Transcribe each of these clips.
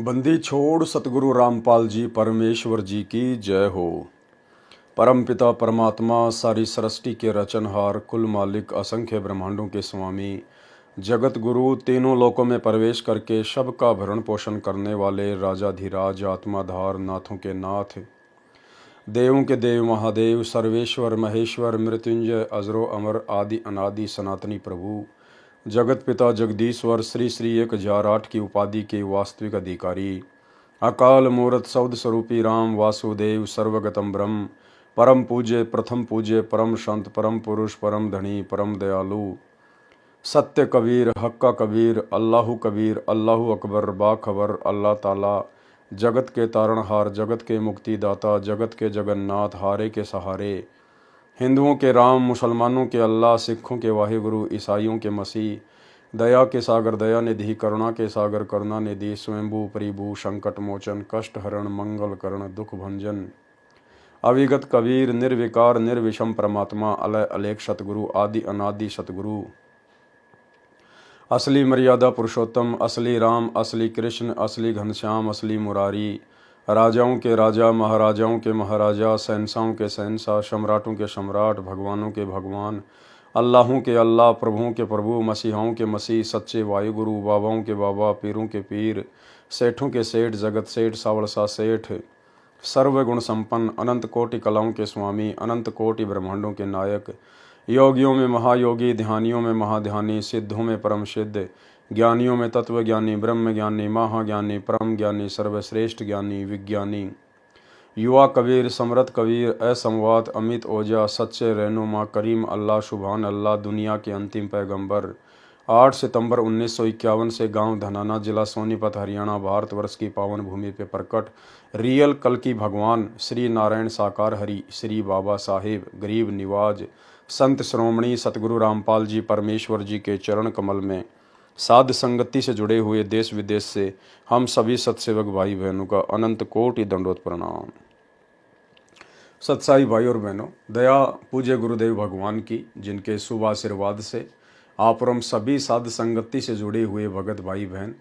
बंदी छोड़ सतगुरु रामपाल जी परमेश्वर जी की जय हो। परम पिता परमात्मा सारी सृष्टि के रचनहार कुल मालिक असंख्य ब्रह्मांडों के स्वामी जगत गुरु तीनों लोकों में प्रवेश करके सबका भरण पोषण करने वाले राजाधिराज आत्माधार नाथों के नाथ देवों के देव महादेव सर्वेश्वर महेश्वर मृत्युंजय अजरो अमर आदि अनादि सनातनी प्रभु जगत पिता जगदीश्वर श्री श्री 1008 की उपाधि के वास्तविक अधिकारी अकाल मूर्त सौद स्वरूपी राम वासुदेव सर्वगतम ब्रह्म परम पूज्य परम संत परम पुरुष परम धनी परम दयालु सत्य कबीर हक्का कबीर अल्लाहु अकबर बाखबर अल्लाह ताला जगत के तारणहार जगत के मुक्तिदाता जगत के जगन्नाथ हारे के सहारे हिंदुओं के राम मुसलमानों के अल्लाह सिखों के वाहिगुरु ईसाइयों के मसीह दया के सागर दया निधि करुणा के सागर करुणा निधि स्वयंभू परिभू संकट मोचन कष्ट हरण मंगल करण दुख भंजन अविगत कबीर निर्विकार निर्विषम परमात्मा अलय अलेख सतगुरु आदि अनादि सतगुरु असली मर्यादा पुरुषोत्तम असली राम असली कृष्ण असली घनश्याम असली मुरारी राजाओं के राजा महाराजाओं के महाराजा शहंशाहों के शहंशाह सम्राटों के सम्राट भगवानों के भगवान अल्लाहों के अल्लाह प्रभुओं के प्रभु मसीहाओं के मसीह सच्चे वायुगुरु बाबाओं के बाबा पीरों के पीर सेठों के सेठ जगत सेठ सावड़सा सेठ सर्वगुण संपन्न अनंत कोटि कलाओं के स्वामी अनंत कोटि ब्रह्मांडों के नायक योगियों में महायोगी ध्यानियों में महाध्यानी सिद्धों में परम सिद्ध ज्ञानियों में तत्व ज्ञानी ब्रह्म ज्ञानी महाज्ञानी परम ज्ञानी सर्वश्रेष्ठ ज्ञानी विज्ञानी युवा कबीर समृत कबीर असंवाद अमित ओजा सच्चे रहनुमा करीम अल्लाह सुभान अल्लाह दुनिया के अंतिम पैगंबर 8 सितंबर 1951 से गांव धनाना जिला सोनीपत हरियाणा भारतवर्ष की पावन भूमि पे प्रकट रियल कल की भगवान श्री नारायण साकार हरि श्री बाबा साहेब गरीब निवाज संत श्रोमणी सतगुरु रामपाल जी परमेश्वर जी के चरण कमल में साध संगति से जुड़े हुए देश विदेश से हम सभी सत्सेवक भाई बहनों का अनंत कोटि दंडोत प्रणाम। सत्साई भाई और बहनों, दया पूज्य गुरुदेव भगवान की जिनके शुभ आशीर्वाद से आप और हम सभी साध संगति से जुड़े हुए भगत भाई बहन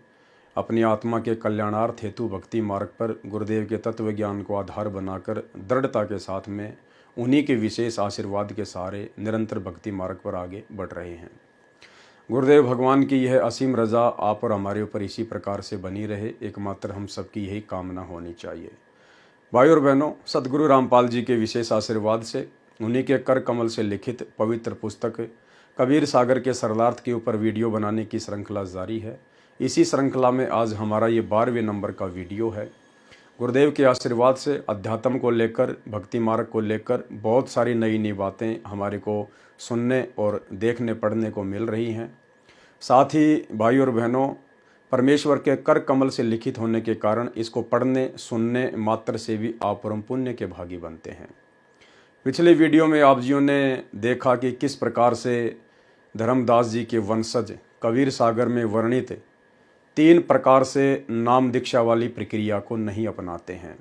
अपनी आत्मा के कल्याणार्थ हेतु भक्ति मार्ग पर गुरुदेव के तत्व ज्ञान को आधार बनाकर दृढ़ता के साथ में उन्हीं के विशेष आशीर्वाद के सहारे निरंतर भक्ति मार्ग पर आगे बढ़ रहे हैं। गुरुदेव भगवान की यह असीम रजा आप और हमारे ऊपर इसी प्रकार से बनी रहे, एकमात्र हम सबकी यही कामना होनी चाहिए। भाई और बहनों, सतगुरु रामपाल जी के विशेष आशीर्वाद से उन्हीं के कर कमल से लिखित पवित्र पुस्तक कबीर सागर के सरलार्थ के ऊपर वीडियो बनाने की श्रृंखला जारी है। इसी श्रृंखला में आज हमारा ये 12वें नंबर का वीडियो है। गुरुदेव के आशीर्वाद से अध्यात्म को लेकर भक्ति मार्ग को लेकर बहुत सारी नई नई बातें हमारे को सुनने और देखने पढ़ने को मिल रही हैं। साथ ही भाई और बहनों, परमेश्वर के कर कमल से लिखित होने के कारण इसको पढ़ने सुनने मात्र से भी आप परम पुण्य के भागी बनते हैं। पिछले वीडियो में आप जियों ने देखा कि किस प्रकार से धर्मदास जी के वंशज कबीर सागर में वर्णित 3 प्रकार से नाम दीक्षा वाली प्रक्रिया को नहीं अपनाते हैं।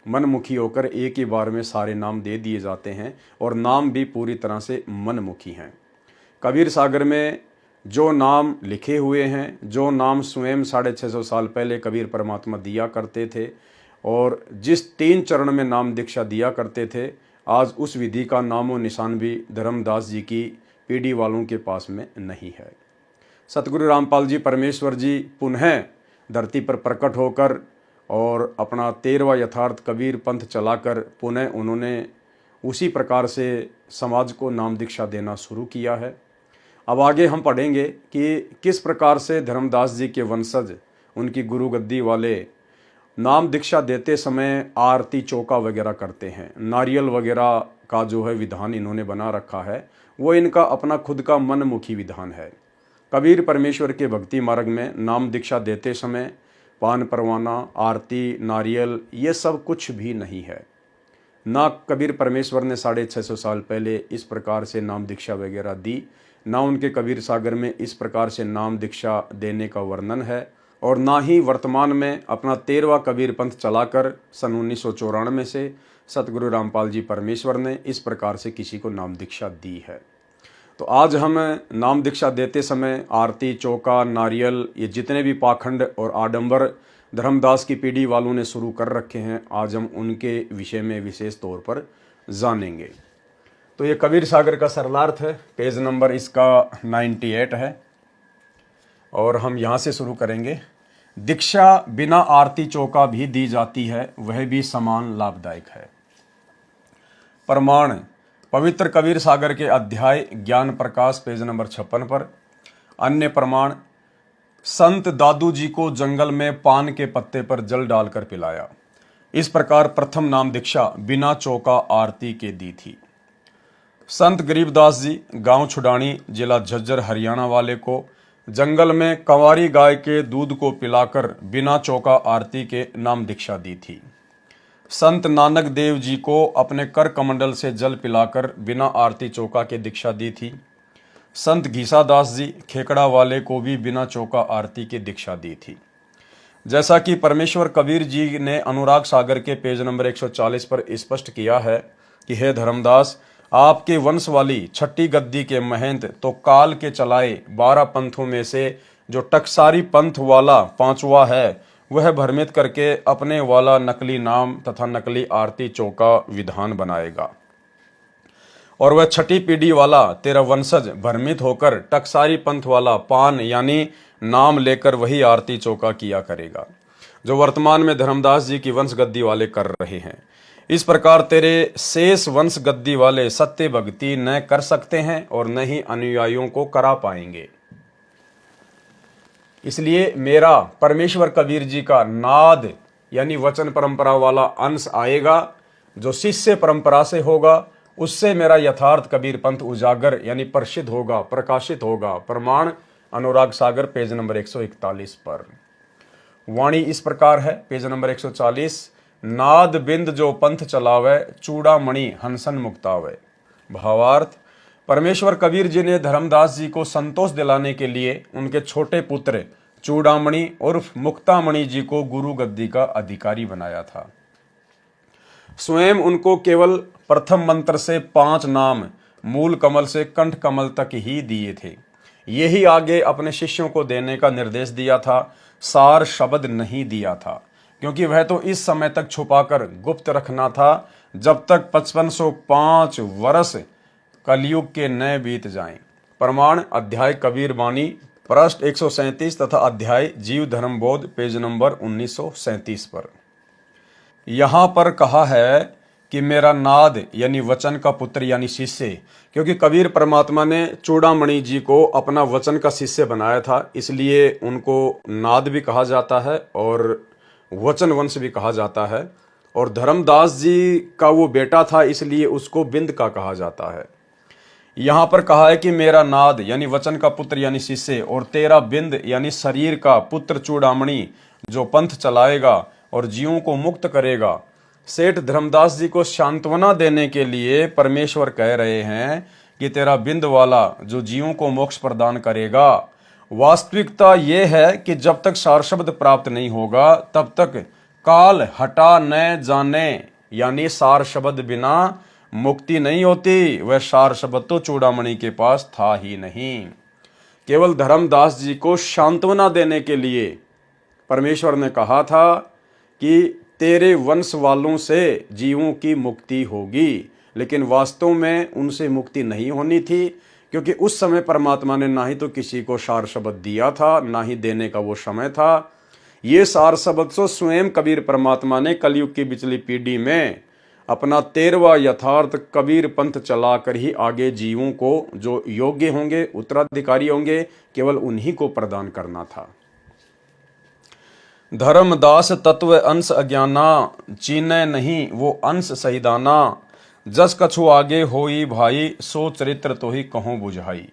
मनमुखी होकर एक ही बार में सारे नाम दे दिए जाते हैं और नाम भी पूरी तरह से मनमुखी हैं। कबीर सागर में जो नाम लिखे हुए हैं, जो नाम स्वयं 650 साल पहले कबीर परमात्मा दिया करते थे और जिस 3 चरण में नाम दीक्षा दिया करते थे, आज उस विधि का नामो निशान भी धर्मदास जी की पीढ़ी वालों के पास में नहीं है। सतगुरु रामपाल जी परमेश्वर जी पुनः धरती पर प्रकट होकर और अपना 13वां यथार्थ कबीर पंथ चलाकर पुनः उन्होंने उसी प्रकार से समाज को नाम दीक्षा देना शुरू किया है। अब आगे हम पढ़ेंगे कि किस प्रकार से धर्मदास जी के वंशज उनकी गुरु गद्दी वाले नाम दीक्षा देते समय आरती चौका वगैरह करते हैं। नारियल वगैरह का जो है विधान इन्होंने बना रखा है, वो इनका अपना खुद का मनमुखी विधान है। कबीर परमेश्वर के भक्ति मार्ग में नाम दीक्षा देते समय पान परवाना आरती नारियल ये सब कुछ भी नहीं है। ना कबीर परमेश्वर ने 650 साल पहले इस प्रकार से नाम दीक्षा वगैरह दी, ना उनके कबीर सागर में इस प्रकार से नाम दीक्षा देने का वर्णन है, और ना ही वर्तमान में अपना 13वां कबीर पंथ चलाकर सन 1994 से सतगुरु रामपाल जी परमेश्वर ने इस प्रकार से किसी को नाम दीक्षा दी है। तो आज हम नाम दीक्षा देते समय आरती चौका नारियल ये जितने भी पाखंड और आडंबर धर्मदास की पीढ़ी वालों ने शुरू कर रखे हैं। आज हम उनके विषय में विशेष तौर पर जानेंगे। तो ये कबीर सागर का सरलार्थ है, पेज नंबर इसका 98 है और हम यहाँ से शुरू करेंगे। दीक्षा बिना आरती चौका भी दी जाती है, वह भी समान लाभदायक है। प्रमाण पवित्र कबीर सागर के अध्याय ज्ञान प्रकाश पेज नंबर 56 पर। अन्य प्रमाण संत दादू जी को जंगल में पान के पत्ते पर जल डालकर पिलाया। इस प्रकार प्रथम नाम दीक्षा बिना चौका आरती के दी थी। संत गरीबदास जी गांव छुडानी जिला झज्जर हरियाणा वाले को जंगल में कंवारी गाय के दूध को पिलाकर बिना चौका आरती के नाम दीक्षा दी थी। संत नानक देव जी को अपने कर कमंडल से जल पिलाकर बिना आरती चौका के दीक्षा दी थी। संत घीसादास जी खेकड़ा वाले को भी बिना चौका आरती की दीक्षा दी थी। जैसा कि परमेश्वर कबीर जी ने अनुराग सागर के पेज नंबर 140 पर स्पष्ट किया है कि हे धर्मदास, आपके वंश वाली छठी गद्दी के महंत तो काल के चलाए 12 पंथों में से जो टकसारी पंथ वाला 5वां है, वह भ्रमित करके अपने वाला नकली नाम तथा नकली आरती चौका विधान बनाएगा और वह छठी पीढ़ी वाला तेरा वंशज भ्रमित होकर टकसारी पंथ वाला पान यानी नाम लेकर वही आरती चौका किया करेगा जो वर्तमान में धर्मदास जी की वंश गद्दी वाले कर रहे हैं। इस प्रकार तेरे शेष वंश गद्दी वाले सत्य भक्ति न कर सकते हैं और न ही अनुयायियों को करा पाएंगे। इसलिए मेरा परमेश्वर कबीर जी का नाद यानी वचन परंपरा वाला अंश आएगा जो शिष्य परंपरा से होगा, उससे मेरा यथार्थ कबीर पंथ उजागर यानी प्रसिद्ध होगा, प्रकाशित होगा। प्रमाण अनुराग सागर पेज नंबर 141 पर। वाणी इस प्रकार है, पेज नंबर 140। नाद बिंद जो पंथ चलावे, चूड़ामणि हंसन मुक्तावे। भावार्थ परमेश्वर कबीर जी ने धर्मदास जी को संतोष दिलाने के लिए उनके छोटे पुत्र चूड़ामणि उर्फ मुक्तामणि जी को गुरु गद्दी का अधिकारी बनाया था। स्वयं उनको केवल प्रथम मंत्र से 5 नाम मूल कमल से कंठ कमल तक ही दिए थे। यही आगे अपने शिष्यों को देने का निर्देश दिया था, सार शब्द नहीं दिया था, क्योंकि वह तो इस समय तक छुपाकर गुप्त रखना था जब तक 5505 वर्ष कलयुग के नए बीत जाएं। प्रमाण अध्याय कबीर वाणी पृष्ठ 137 तथा अध्याय जीव धर्म बोध पेज नंबर 1937 पर। यहाँ पर कहा है कि मेरा नाद यानी वचन का पुत्र यानी शिष्य, क्योंकि कबीर परमात्मा ने चूड़ामणि जी को अपना वचन का शिष्य बनाया था, इसलिए उनको नाद भी कहा जाता है और वचन वंश भी कहा जाता है। और धर्मदास जी का वो बेटा था, इसलिए उसको बिंद का कहा जाता है। यहाँ पर कहा है कि मेरा नाद यानी वचन का पुत्र यानी शिष्य और तेरा बिंद यानी शरीर का पुत्र चूड़ामणि जो पंथ चलाएगा और जीवों को मुक्त करेगा। सेठ धर्मदास जी को सांत्वना देने के लिए परमेश्वर कह रहे हैं कि तेरा बिंद वाला जो जीवों को मोक्ष प्रदान करेगा। वास्तविकता यह है कि जब तक सार शब्द प्राप्त नहीं होगा तब तक काल हटा न जाने यानी सार शब्द बिना मुक्ति नहीं होती। वह सार शब्द तो चूड़ामणि के पास था ही नहीं। केवल धर्मदास जी को सांत्वना देने के लिए परमेश्वर ने कहा था कि तेरे वंश वालों से जीवों की मुक्ति होगी, लेकिन वास्तव में उनसे मुक्ति नहीं होनी थी, क्योंकि उस समय परमात्मा ने ना ही तो किसी को सार शब्द दिया था, ना ही देने का वो समय था। ये सार शब्द तो स्वयं कबीर परमात्मा ने कलयुग की पिछली पीढ़ी में अपना 13वां यथार्थ कबीर पंथ चलाकर ही आगे जीवों को जो योग्य होंगे, उत्तराधिकारी होंगे, केवल उन्हीं को प्रदान करना था। धर्मदास तत्व अंश अज्ञाना, चीने नहीं वो अंश सहिदाना। जस कछु आगे होई भाई, सो चरित्र तो ही कहूं बुझाई।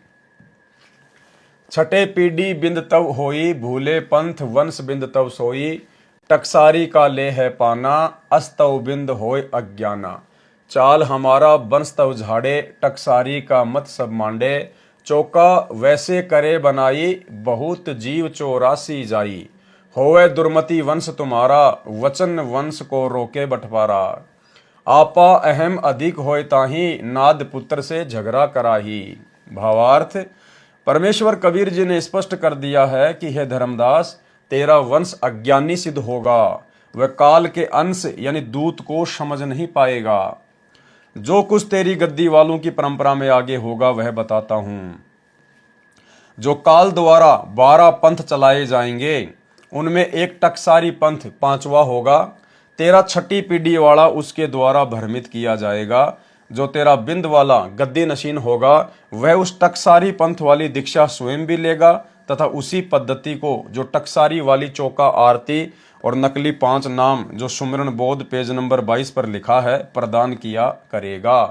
छठे पीढ़ी बिंद तव होई, भूले पंथ वंश बिंद तव सोई। टकसारी का ले है पाना, अस्तव बिंद होय अज्ञाना। चाल हमारा वंश तव झाड़े, टकसारी का मत सब मांडे। चौका वैसे करे बनाई, बहुत जीव 84 जाई। होवे दुर्मति वंश तुम्हारा, वचन वंश को रोके बंटवारा। आपा अहम अधिक होय ताही, नाद पुत्र से झगड़ा कराही। भावार्थ परमेश्वर कबीर जी ने स्पष्ट कर दिया है कि हे धर्मदास, तेरा वंश अज्ञानी सिद्ध होगा, वह काल के अंश यानी दूत को समझ नहीं पाएगा। जो कुछ तेरी गद्दी वालों की परंपरा में आगे होगा वह बताता हूं। जो काल द्वारा 12 पंथ चलाए जाएंगे उनमें एक टकसारी पंथ 5वां होगा। तेरा छठी पीढ़ी वाला उसके द्वारा भ्रमित किया जाएगा। जो तेरा बिंद वाला गद्दी नशीन होगा वह उस टकसारी पंथ वाली दीक्षा स्वयं भी लेगा तथा उसी पद्धति को जो टकसारी वाली चौका आरती और नकली 5 नाम जो सुमिरन बोध पेज नंबर 22 पर लिखा है प्रदान किया करेगा।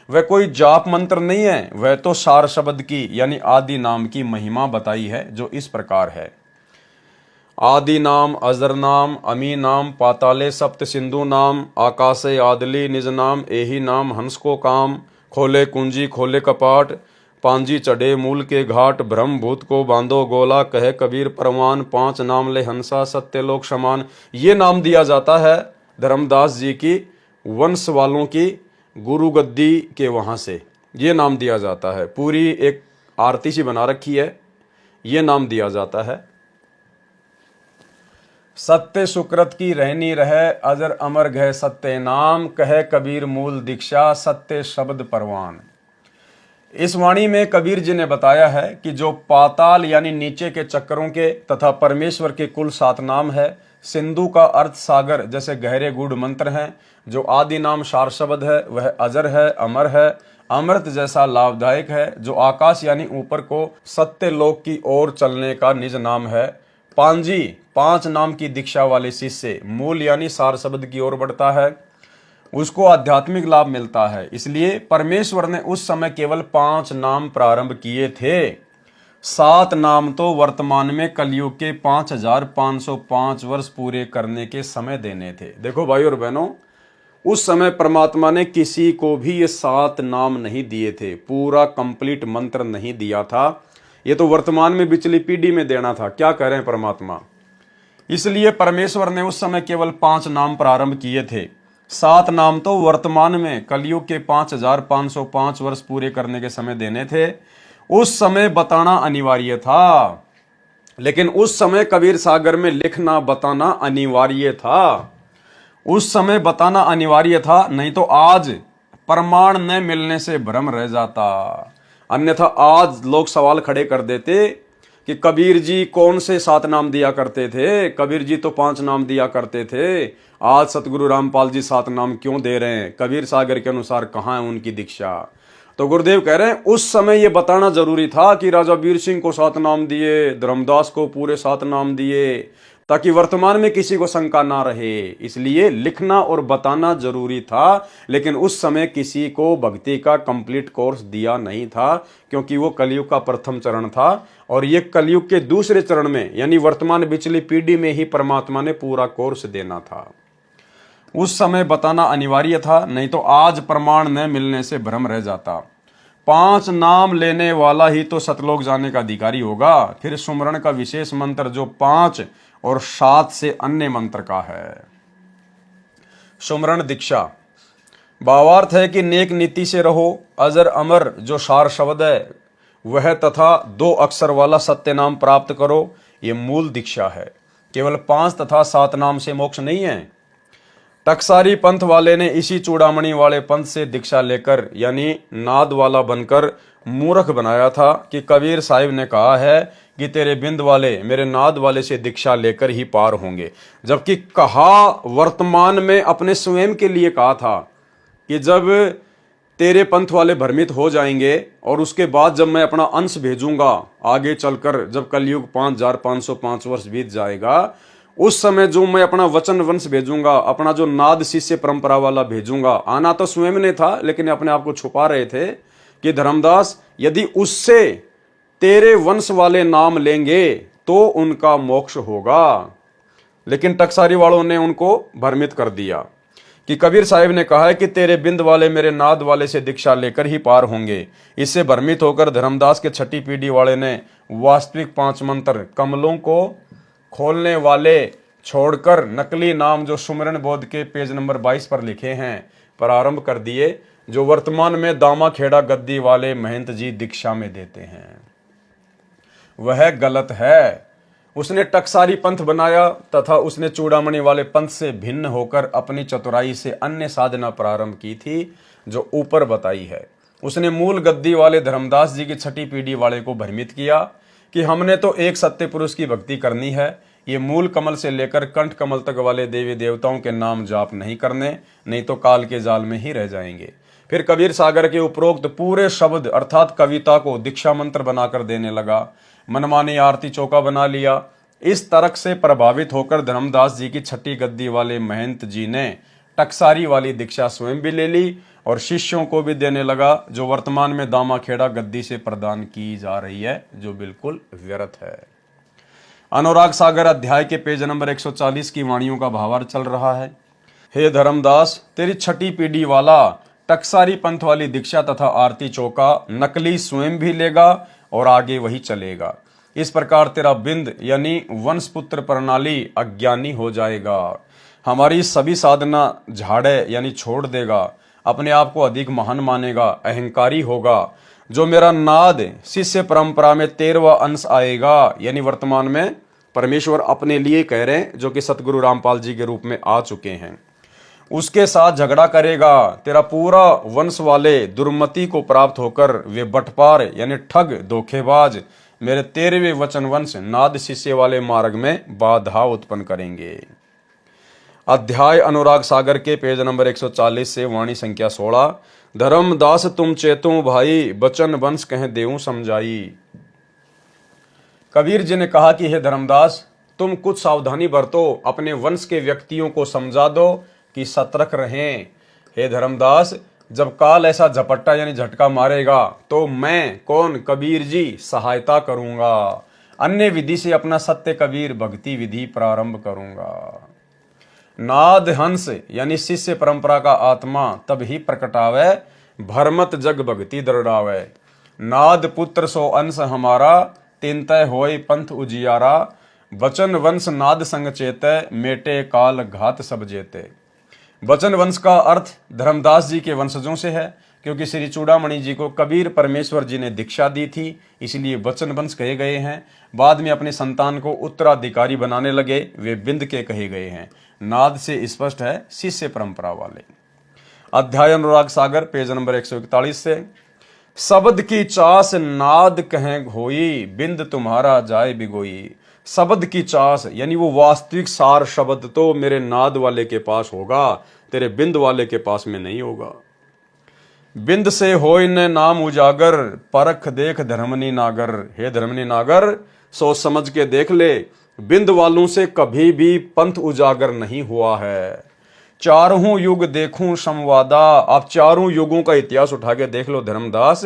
वह कोई जाप मंत्र नहीं है, वह तो सार शब्द की यानी आदि नाम की महिमा बताई है जो इस प्रकार है। आदि नाम, अजर नाम, अमी नाम, पाताले सप्त सिंधु नाम, आकाशे आदली निज नाम, एही नाम हंस को काम, खोले कुंजी खोले कपाट, पांजी चढ़े मूल के घाट, ब्रह्म भूत को बांधो गोला, कहे कबीर परवान, 5 नाम ले हंसा सत्य लोक समान। ये नाम दिया जाता है धर्मदास जी की वंश वालों की गुरु गद्दी के वहाँ से ये नाम दिया जाता है। पूरी एक आरती सी बना रखी है, ये नाम दिया जाता है। सत्य सुकृत की रहनी रहे, अजर अमर गह सत्य नाम, कहे कबीर मूल दीक्षा सत्य शब्द परवान। इस वाणी में कबीर जी ने बताया है कि जो पाताल यानी नीचे के चक्करों के तथा परमेश्वर के कुल 7 नाम है, सिंधु का अर्थ सागर जैसे गहरे गूढ़ मंत्र हैं, जो आदि नाम सार शब्द है वह अजर है, अमर है, अमृत जैसा लाभदायक है, जो आकाश यानी ऊपर को सत्य लोक की ओर चलने का निज नाम है, पांजी 5 नाम की दीक्षा वाले शिष्य मूल यानी सार शब्द की ओर बढ़ता है, उसको आध्यात्मिक लाभ मिलता है। इसलिए परमेश्वर ने उस समय केवल 5 नाम प्रारंभ किए थे। 7 नाम तो वर्तमान में कलयुग के 5505 वर्ष पूरे करने के समय देने थे। देखो भाई और बहनों, उस समय परमात्मा ने किसी को भी ये 7 नाम नहीं दिए थे, पूरा कंप्लीट मंत्र नहीं दिया था। ये तो वर्तमान में पिछली पीढ़ी में देना था। क्या कह रहे हैं परमात्मा? इसलिए परमेश्वर ने उस समय केवल 5 नाम प्रारंभ किए थे। 7 नाम तो वर्तमान में कलयुग के 5505 वर्ष पूरे करने के समय देने थे। उस समय बताना अनिवार्य था, लेकिन उस समय कबीर सागर में लिखना बताना अनिवार्य था। उस समय बताना अनिवार्य था, नहीं तो आज प्रमाण न मिलने से भ्रम रह जाता। अन्यथा आज लोग सवाल खड़े कर देते कि कबीर जी कौन से 7 नाम दिया करते थे, कबीर जी तो 5 नाम दिया करते थे, आज सतगुरु रामपाल जी 7 नाम क्यों दे रहे हैं? कबीर सागर के अनुसार कहाँ है उनकी दीक्षा? तो गुरुदेव कह रहे हैं उस समय ये बताना जरूरी था कि राजा वीर सिंह को 7 नाम दिए, धर्मदास को पूरे 7 नाम दिए, ताकि वर्तमान में किसी को शंका ना रहे। इसलिए लिखना और बताना जरूरी था, लेकिन उस समय किसी को भक्ति का कंप्लीट कोर्स दिया नहीं था, क्योंकि वो कलयुग का प्रथम चरण था और ये कलयुग के दूसरे चरण में यानी वर्तमान पिछली पीढ़ी में ही परमात्मा ने पूरा कोर्स देना था। उस समय बताना अनिवार्य था, नहीं तो आज प्रमाण न मिलने से भ्रम रह जाता। 5 नाम लेने वाला ही तो सतलोक जाने का अधिकारी होगा। फिर सुमरण का विशेष मंत्र जो 5 और 7 से अन्य मंत्र का है। सुमरण दीक्षा भावार्थ है कि नेक नीति से रहो। अजर अमर जो सार शब्द है वह तथा 2 अक्षर वाला सत्य नाम प्राप्त करो, ये मूल दीक्षा है। केवल 5 तथा 7 नाम से मोक्ष नहीं है। टकसारी पंथ वाले ने इसी चूड़ामणि वाले पंथ से दीक्षा लेकर यानी नाद वाला बनकर मूर्ख बनाया था कि कबीर साहिब ने कहा है कि तेरे बिंद वाले मेरे नाद वाले से दीक्षा लेकर ही पार होंगे, जबकि कहा वर्तमान में अपने स्वयं के लिए कहा था कि जब तेरे पंथ वाले भ्रमित हो जाएंगे और उसके बाद जब मैं अपना अंश भेजूंगा आगे चलकर, जब कलयुग 5505 वर्ष बीत जाएगा, उस समय जो मैं अपना वचन वंश भेजूंगा, अपना जो नाद शिष्य परंपरा वाला भेजूंगा। आना तो स्वयं ने था, लेकिन अपने आप को छुपा रहे थे कि धर्मदास यदि उससे तेरे वंश वाले नाम लेंगे तो उनका मोक्ष होगा। लेकिन टकसारी वालों ने उनको भ्रमित कर दिया कि कबीर साहिब ने कहा है कि तेरे बिंद वाले मेरे नाद वाले से दीक्षा लेकर ही पार होंगे। इससे भ्रमित होकर धर्मदास के छठी पीढ़ी वाले ने वास्तविक 5 मंत्र कमलों को खोलने वाले छोड़कर नकली नाम जो सुमरन बोध के पेज नंबर 22 पर लिखे हैं प्रारंभ कर दिए, जो वर्तमान में दामा खेड़ा गद्दी वाले महंत जी दीक्षा में देते हैं। वह गलत है। उसने टकसारी पंथ बनाया तथा उसने चूड़ामणि वाले पंथ से भिन्न होकर अपनी चतुराई से अन्य साधना प्रारंभ की थी जो ऊपर बताई है। उसने मूल गद्दी वाले धर्मदास जी की छठी पीढ़ी वाले को भ्रमित किया कि हमने तो एक सत्य पुरुष की भक्ति करनी है, ये मूल कमल से लेकर कंठ कमल तक वाले देवी देवताओं के नाम जाप नहीं करने, नहीं तो काल के जाल में ही रह जाएंगे। फिर कबीर सागर के उपरोक्त पूरे शब्द अर्थात कविता को दीक्षा मंत्र बनाकर देने लगा, मनमानी आरती चौका बना लिया। इस तर्क से प्रभावित होकर धर्मदास जी की छठी गद्दी वाले महंत जी ने टकसारी वाली दीक्षा स्वयं भी ले ली और शिष्यों को भी देने लगा, जो वर्तमान में दामाखेड़ा गद्दी से प्रदान की जा रही है, जो बिल्कुल व्यर्थ है। अनुराग सागर अध्याय के पेज नंबर 140 की वाणियों का भावार्थ चल रहा है। हे धर्मदास, तेरी छठी पीढ़ी वाला टकसारी पंथ वाली दीक्षा तथा आरती चौका नकली स्वयं भी लेगा और आगे वही चलेगा। इस प्रकार तेरा बिंद यानी वंश पुत्र प्रणाली अज्ञानी हो जाएगा, हमारी सभी साधना झाड़े यानी छोड़ देगा, अपने आप को अधिक महान मानेगा, अहंकारी होगा। जो मेरा नाद शिष्य परंपरा में 13वां अंश आएगा, यानी वर्तमान में परमेश्वर अपने लिए कह रहे हैं, जो कि सतगुरु रामपाल जी के रूप में आ चुके हैं, उसके साथ झगड़ा करेगा। तेरा पूरा वंश वाले दुर्मति को प्राप्त होकर वे बटपार यानी ठग धोखेबाज मेरे 13वें वचन वंश नाद शिष्य वाले मार्ग में बाधा उत्पन्न करेंगे। अध्याय अनुराग सागर के पेज नंबर 140 से वाणी संख्या 16। धर्मदास तुम चेतु भाई, बचन वंश कह देऊं समझाई। कबीर जी ने कहा कि हे धर्मदास, तुम कुछ सावधानी बरतो, अपने वंश के व्यक्तियों को समझा दो कि सतर्क रहें। हे धर्मदास, जब काल ऐसा झपट्टा यानी झटका मारेगा तो मैं कौन, कबीर जी, सहायता करूंगा। अन्य विधि से अपना सत्य कबीर भक्ति विधि प्रारंभ करूंगा। नाद हंस यानी शिष्य परंपरा का आत्मा तब ही प्रकटावे, भरमत जग भक्ति दृढ़ावे। नाद पुत्र सो अंश हमारा, तिनतय होय पंथ उजियारा। वचन वंश नाद संग चेते, मेटे काल घात सब जेते। वचन वंश का अर्थ धर्मदास जी के वंशजों से है, क्योंकि श्री चूड़ामणि जी को कबीर परमेश्वर जी ने दीक्षा दी थी, इसलिए वचन वंश कहे गए हैं। बाद में अपने संतान को उत्तराधिकारी बनाने लगे, वे बिंद के कहे गए हैं। नाद से स्पष्ट है शिष्य परंपरा वाले। अध्याय अनुराग सागर पेज नंबर 141 से। शब्द की चास नाद कहें होई, बिंद तुम्हारा जाए बिगोई। शब्द की चास यानी वो वास्तविक सार शब्द तो मेरे नाद वाले के पास होगा, तेरे बिंद वाले के पास में नहीं होगा। बिंद से होय न नाम उजागर, परख देख धर्मनी नागर। हे धर्मनी नागर, सोच समझ के देख ले, बिंद वालों से कभी भी पंथ उजागर नहीं हुआ है। चारों युग देखूं संवादा, आप चारों युगों का इतिहास उठा के देख लो धर्मदास,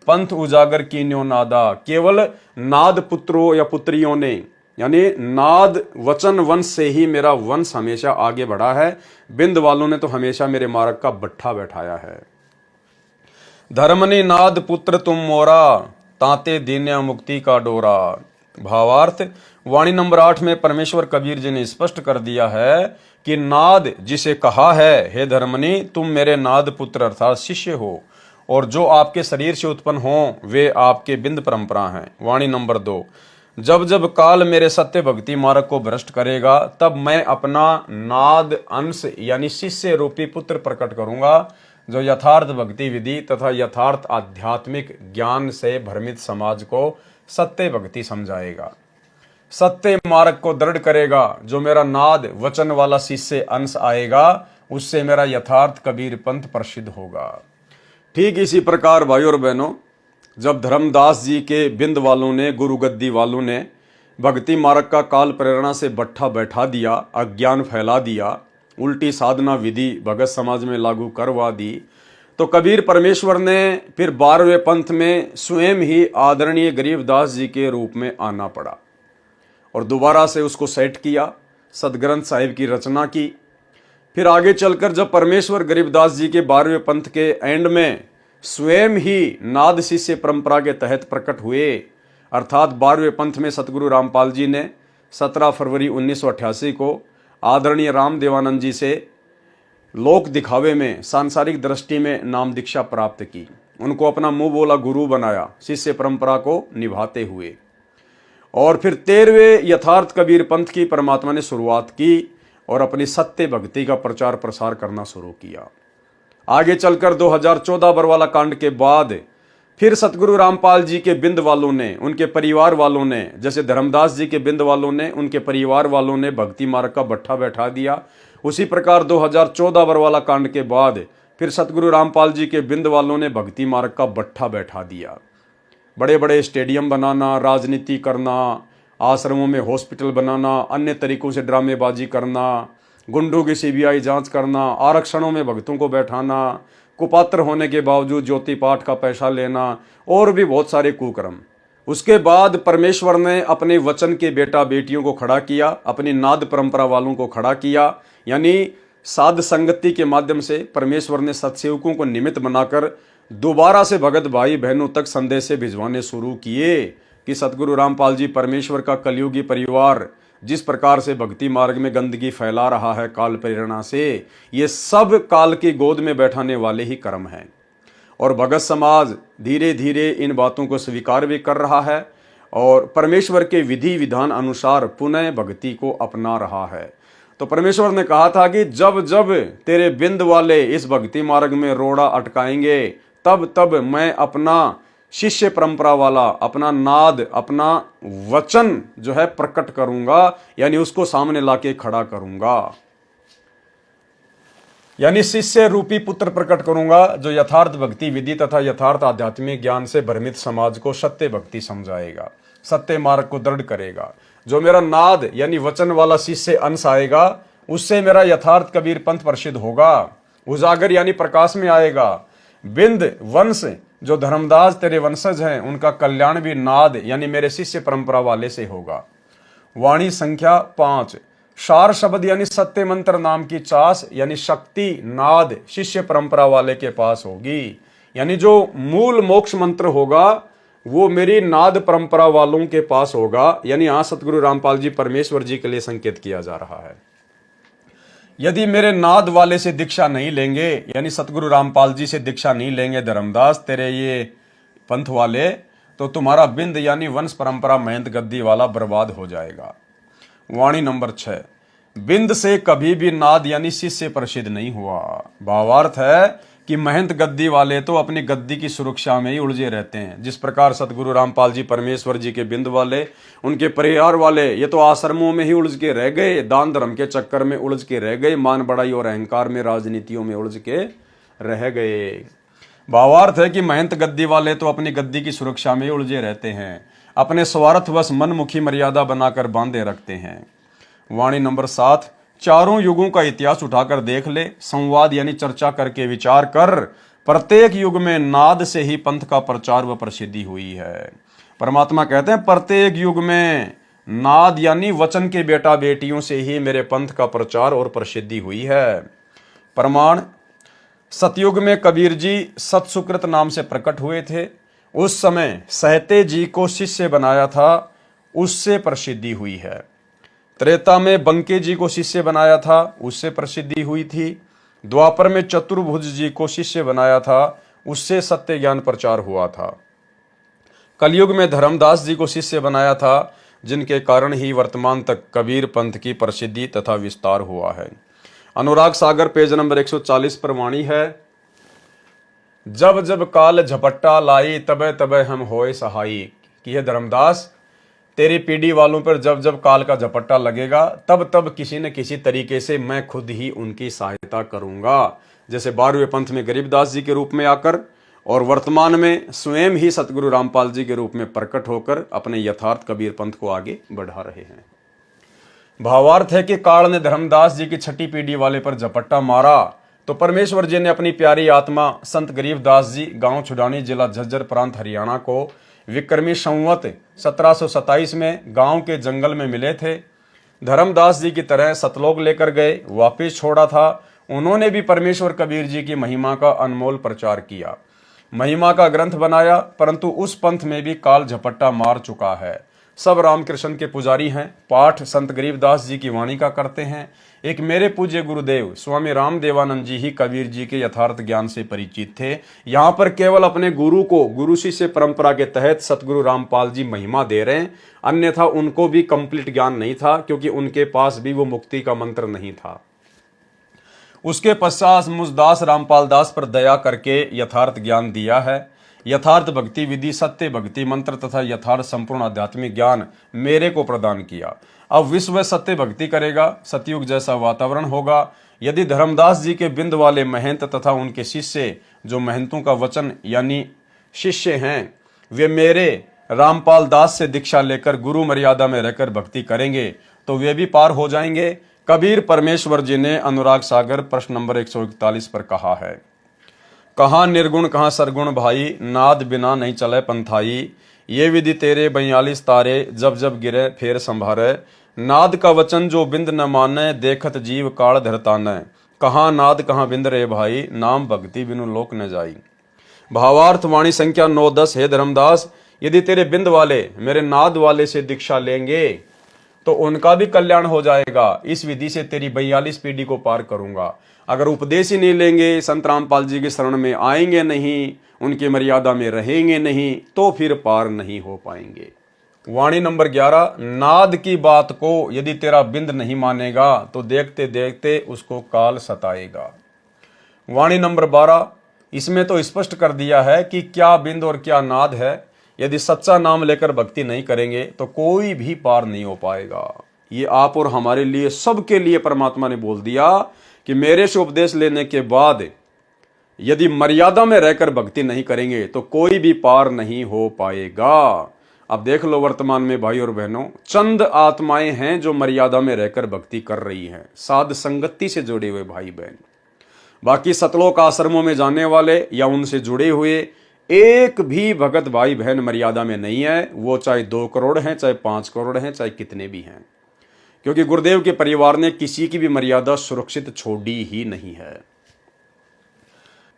पंथ उजागर कीन्यो नादा। केवल नाद पुत्रों या पुत्रियों ने, यानी नाद वचन वंश से ही मेरा वंश हमेशा आगे बढ़ा है। बिंद वालों ने तो हमेशा मेरे मार्ग का बट्ठा बैठाया है। धर्मनी नाद पुत्र तुम मोरा, ताते दीन्या मुक्ति का डोरा। भावार्थ, वाणी नंबर 8 में परमेश्वर कबीर जी ने स्पष्ट कर दिया है कि नाद जिसे कहा है, हे धर्मनी, तुम मेरे नाद पुत्र अर्थात शिष्य हो, और जो आपके शरीर से उत्पन्न हो वे आपके बिंद परंपरा हैं। वाणी नंबर 2, जब जब काल मेरे सत्य भक्ति मार्ग को भ्रष्ट करेगा, तब मैं अपना नाद अंश यानी शिष्य रूपी पुत्र प्रकट करूंगा, जो यथार्थ भक्ति विधि तथा यथार्थ आध्यात्मिक ज्ञान से भ्रमित समाज को सत्य भक्ति समझाएगा, सत्य मार्ग को दृढ़ करेगा। जो मेरा नाद वचन वाला शिष्य अंश आएगा, उससे मेरा यथार्थ कबीर पंथ प्रसिद्ध होगा। ठीक इसी प्रकार भाइयों और बहनों, जब धर्मदास जी के बिंद वालों ने, गुरु गद्दी वालों ने भक्ति मार्ग का काल प्रेरणा से बट्ठा बैठा दिया, अज्ञान फैला दिया, उल्टी साधना विधि भगत समाज में लागू करवा दी, तो कबीर परमेश्वर ने फिर 12वें पंथ में स्वयं ही आदरणीय गरीबदास जी के रूप में आना पड़ा और दोबारा से उसको सेट किया, सदग्रंथ साहिब की रचना की। फिर आगे चलकर जब परमेश्वर गरीबदास जी के 12वें पंथ के एंड में स्वयं ही नाद शिष्य परंपरा के तहत प्रकट हुए, अर्थात 12वें पंथ में सतगुरु रामपाल जी ने 17 फरवरी 1988 को आदरणीय रामदेवानंद जी से लोक दिखावे में, सांसारिक दृष्टि में नाम दीक्षा प्राप्त की, उनको अपना मुंह बोला गुरु बनाया, शिष्य परंपरा को निभाते हुए। और फिर 13वें यथार्थ कबीर पंथ की परमात्मा ने शुरुआत की और अपनी सत्य भक्ति का प्रचार प्रसार करना शुरू किया। आगे चलकर 2014 बरवाला कांड के बाद फिर सतगुरु रामपाल जी के बिंद वालों ने, उनके परिवार वालों ने, जैसे धर्मदास जी के बिंद वालों ने, उनके परिवार वालों ने भक्ति मार्ग का भट्ठा बैठा दिया। उसी प्रकार 2014 बरवाला कांड के बाद फिर सतगुरु रामपाल जी के बिंद वालों ने भक्ति मार्ग का भट्ठा बैठा दिया। बड़े बड़े स्टेडियम बनाना, राजनीति करना, आश्रमों में हॉस्पिटल बनाना, अन्य तरीकों से ड्रामेबाजी करना, गुंडों की सीबीआई जांच करना, आरक्षणों में भक्तों को बैठाना, कुपात्र होने के बावजूद ज्योति पाठ का पैसा लेना और भी बहुत सारे कुकर्म। उसके बाद परमेश्वर ने अपने वचन के बेटा बेटियों को खड़ा किया, अपनी नाद परंपरा वालों को खड़ा किया, यानी साध संगति के माध्यम से परमेश्वर ने सत्सेवकों को निमित्त बनाकर दोबारा से भगत भाई बहनों तक संदेश भिजवाने शुरू किए कि सतगुरु रामपाल जी परमेश्वर का कलयुगी परिवार जिस प्रकार से भक्ति मार्ग में गंदगी फैला रहा है काल प्रेरणा से, ये सब काल की गोद में बैठाने वाले ही कर्म हैं। और भगत समाज धीरे धीरे इन बातों को स्वीकार भी कर रहा है और परमेश्वर के विधि विधान अनुसार पुनः भक्ति को अपना रहा है। तो परमेश्वर ने कहा था कि जब जब तेरे बिंद वाले इस भक्ति मार्ग में रोड़ा अटकाएंगे, तब तब मैं अपना शिष्य परंपरा वाला, अपना नाद, अपना वचन जो है प्रकट करूंगा, यानी उसको सामने लाके खड़ा करूंगा, यानी शिष्य रूपी पुत्र प्रकट करूंगा जो यथार्थ भक्ति विधि तथा यथार्थ आध्यात्मिक ज्ञान से भ्रमित समाज को सत्य भक्ति समझाएगा, सत्य मार्ग को दृढ़ करेगा। जो मेरा नाद यानी वचन वाला शिष्य अंश आएगा, उससे मेरा यथार्थ कबीर पंथ प्रसिद्ध होगा, उजागर यानी प्रकाश में आएगा। बिंद वंश जो धर्मदास तेरे वंशज हैं, उनका कल्याण भी नाद यानी मेरे शिष्य परंपरा वाले से होगा। वाणी संख्या 5, सार शब्द यानी सत्य मंत्र नाम की चास यानी शक्ति नाद शिष्य परंपरा वाले के पास होगी, यानी जो मूल मोक्ष मंत्र होगा वो मेरी नाद परंपरा वालों के पास होगा। यानी यहां सतगुरु रामपाल जी परमेश्वर जी के लिए संकेत किया जा रहा है। यदि मेरे नाद वाले से दीक्षा नहीं लेंगे, यानी सतगुरु रामपाल जी से दीक्षा नहीं लेंगे धर्मदास तेरे ये पंथ वाले, तो तुम्हारा बिंद यानी वंश परंपरा महंत गद्दी वाला बर्बाद हो जाएगा। वाणी नंबर 6, बिंद से कभी भी नाद यानी शिष्य प्रसिद्ध नहीं हुआ। भावार्थ है कि महंत गद्दी वाले तो अपनी गद्दी की सुरक्षा में ही उलझे रहते हैं। जिस प्रकार सतगुरु रामपाल जी परमेश्वर जी के बिंद वाले, उनके परिवार वाले, ये तो आश्रमों में ही उलझ के रह गए, दान धर्म के चक्कर में उलझ के रह गए, मान बड़ाई और अहंकार में, राजनीतियों में उलझ के रह गए। भावार्थ है कि महंत गद्दी वाले तो अपनी गद्दी की सुरक्षा में ही उलझे रहते हैं, अपने स्वार्थवश मनमुखी मर्यादा बनाकर बांधे रखते हैं। वाणी नंबर 7, चारों युगों का इतिहास उठाकर देख ले, संवाद यानी चर्चा करके विचार कर, प्रत्येक युग में नाद से ही पंथ का प्रचार व प्रसिद्धि हुई है। परमात्मा कहते हैं प्रत्येक युग में नाद यानी वचन के बेटा बेटियों से ही मेरे पंथ का प्रचार और प्रसिद्धि हुई है। प्रमाण, सतयुग में कबीर जी सतसुकृत नाम से प्रकट हुए थे, उस समय सहते जी को शिष्य बनाया था, उससे प्रसिद्धि हुई है। त्रेता में बंके जी को शिष्य बनाया था, उससे प्रसिद्धि हुई थी। द्वापर में चतुर्भुज जी को शिष्य बनाया था, उससे सत्य ज्ञान प्रचार हुआ था। कलयुग में धर्मदास जी को शिष्य बनाया था, जिनके कारण ही वर्तमान तक कबीर पंथ की प्रसिद्धि तथा विस्तार हुआ है। अनुराग सागर पेज नंबर 140 पर वाणी है, जब जब काल झपट्टा लाई तबे तबे हम होए सहाई। कि है धर्मदास, तेरी पीढ़ी वालों पर जब जब काल का झपट्टा लगेगा, तब तब किसी न किसी तरीके से मैं खुद ही उनकी सहायता करूंगा। जैसे 12वें पंथ में गरीबदास जी के रूप में आकर और वर्तमान में स्वयं ही सतगुरु रामपाल जी के रूप में प्रकट होकर अपने यथार्थ कबीर पंथ को आगे बढ़ा रहे हैं। भावार्थ है कि काल ने धर्मदास जी की छठी पीढ़ी वाले पर झपट्टा मारा तो परमेश्वर जी ने अपनी प्यारी आत्मा संत गरीबदास जी, गांव छुडानी, जिला झज्जर, प्रांत हरियाणा को विक्रमी संवत 1727 में गांव के जंगल में मिले थे। धर्मदास जी की तरह सतलोक लेकर गए, वापिस छोड़ा था। उन्होंने भी परमेश्वर कबीर जी की महिमा का अनमोल प्रचार किया, महिमा का ग्रंथ बनाया, परंतु उस पंथ में भी काल झपट्टा मार चुका है। सब रामकृष्ण के पुजारी हैं। पाठ संत गरीबदास जी की वाणी का करते हैं। एक मेरे पूज्य गुरुदेव स्वामी रामदेवानंद जी ही कबीर जी के यथार्थ ज्ञान से परिचित थे। यहाँ पर केवल अपने गुरु को गुरु शिष्य परंपरा के तहत सतगुरु रामपाल जी महिमा दे रहे हैं, अन्यथा उनको भी कंप्लीट ज्ञान नहीं था, क्योंकि उनके पास भी वो मुक्ति का मंत्र नहीं था। उसके पश्चात मुझदास रामपाल दास पर दया करके यथार्थ ज्ञान दिया है। यथार्थ भक्ति विधि, सत्य भक्ति मंत्र तथा यथार्थ संपूर्ण आध्यात्मिक ज्ञान मेरे को प्रदान किया। अब विश्व सत्य भक्ति करेगा, सतयुग जैसा वातावरण होगा। यदि धर्मदास जी के बिंद वाले महंत तथा उनके शिष्य जो महंतों का वचन यानी शिष्य हैं, वे मेरे रामपाल दास से दीक्षा लेकर गुरु मर्यादा में रहकर भक्ति करेंगे तो वे भी पार हो जाएंगे। कबीर परमेश्वर जी ने अनुराग सागर प्रश्न नंबर 141 पर कहा है, कहाँ निर्गुण कहाँ सरगुण भाई, नाद बिना नहीं चले पंथाई। ये विधि तेरे 42 तारे, जब जब गिरे फेर संभारे। नाद का वचन जो बिंद न माने, देखत जीव काल धरताने। कहाँ नाद कहाँ बिंद रे भाई, नाम भक्ति बिनु लोक न जाई। भावार्थ वाणी संख्या 9-10। हे धर्मदास, यदि तेरे बिंद वाले मेरे नाद वाले से दीक्षा लेंगे तो उनका भी कल्याण हो जाएगा। इस विधि से तेरी 42 पीढ़ी को पार करूंगा। अगर उपदेश ही नहीं लेंगे, संत रामपाल जी के शरण में आएंगे नहीं, उनकी मर्यादा में रहेंगे नहीं, तो फिर पार नहीं हो पाएंगे। वाणी नंबर 11। नाद की बात को यदि तेरा बिंद नहीं मानेगा तो देखते देखते उसको काल सताएगा। वाणी नंबर 12। इसमें तो स्पष्ट कर दिया है कि क्या बिंद और क्या नाद है। यदि सच्चा नाम लेकर भक्ति नहीं करेंगे तो कोई भी पार नहीं हो पाएगा। ये आप और हमारे लिए, सबके लिए परमात्मा ने बोल दिया कि मेरे से उपदेश लेने के बाद यदि मर्यादा में रहकर भक्ति नहीं करेंगे तो कोई भी पार नहीं हो पाएगा। अब देख लो, वर्तमान में भाई और बहनों, चंद आत्माएं हैं जो मर्यादा में रहकर भक्ति कर रही हैं, साध संगति से जुड़े हुए भाई बहन। बाकी सतलोक आश्रमों में जाने वाले या उनसे जुड़े हुए एक भी भगत भाई बहन मर्यादा में नहीं है। वो चाहे 2 करोड़ हैं, चाहे 5 करोड़ हैं, चाहे कितने भी हैं, क्योंकि गुरुदेव के परिवार ने किसी की भी मर्यादा सुरक्षित छोड़ी ही नहीं है।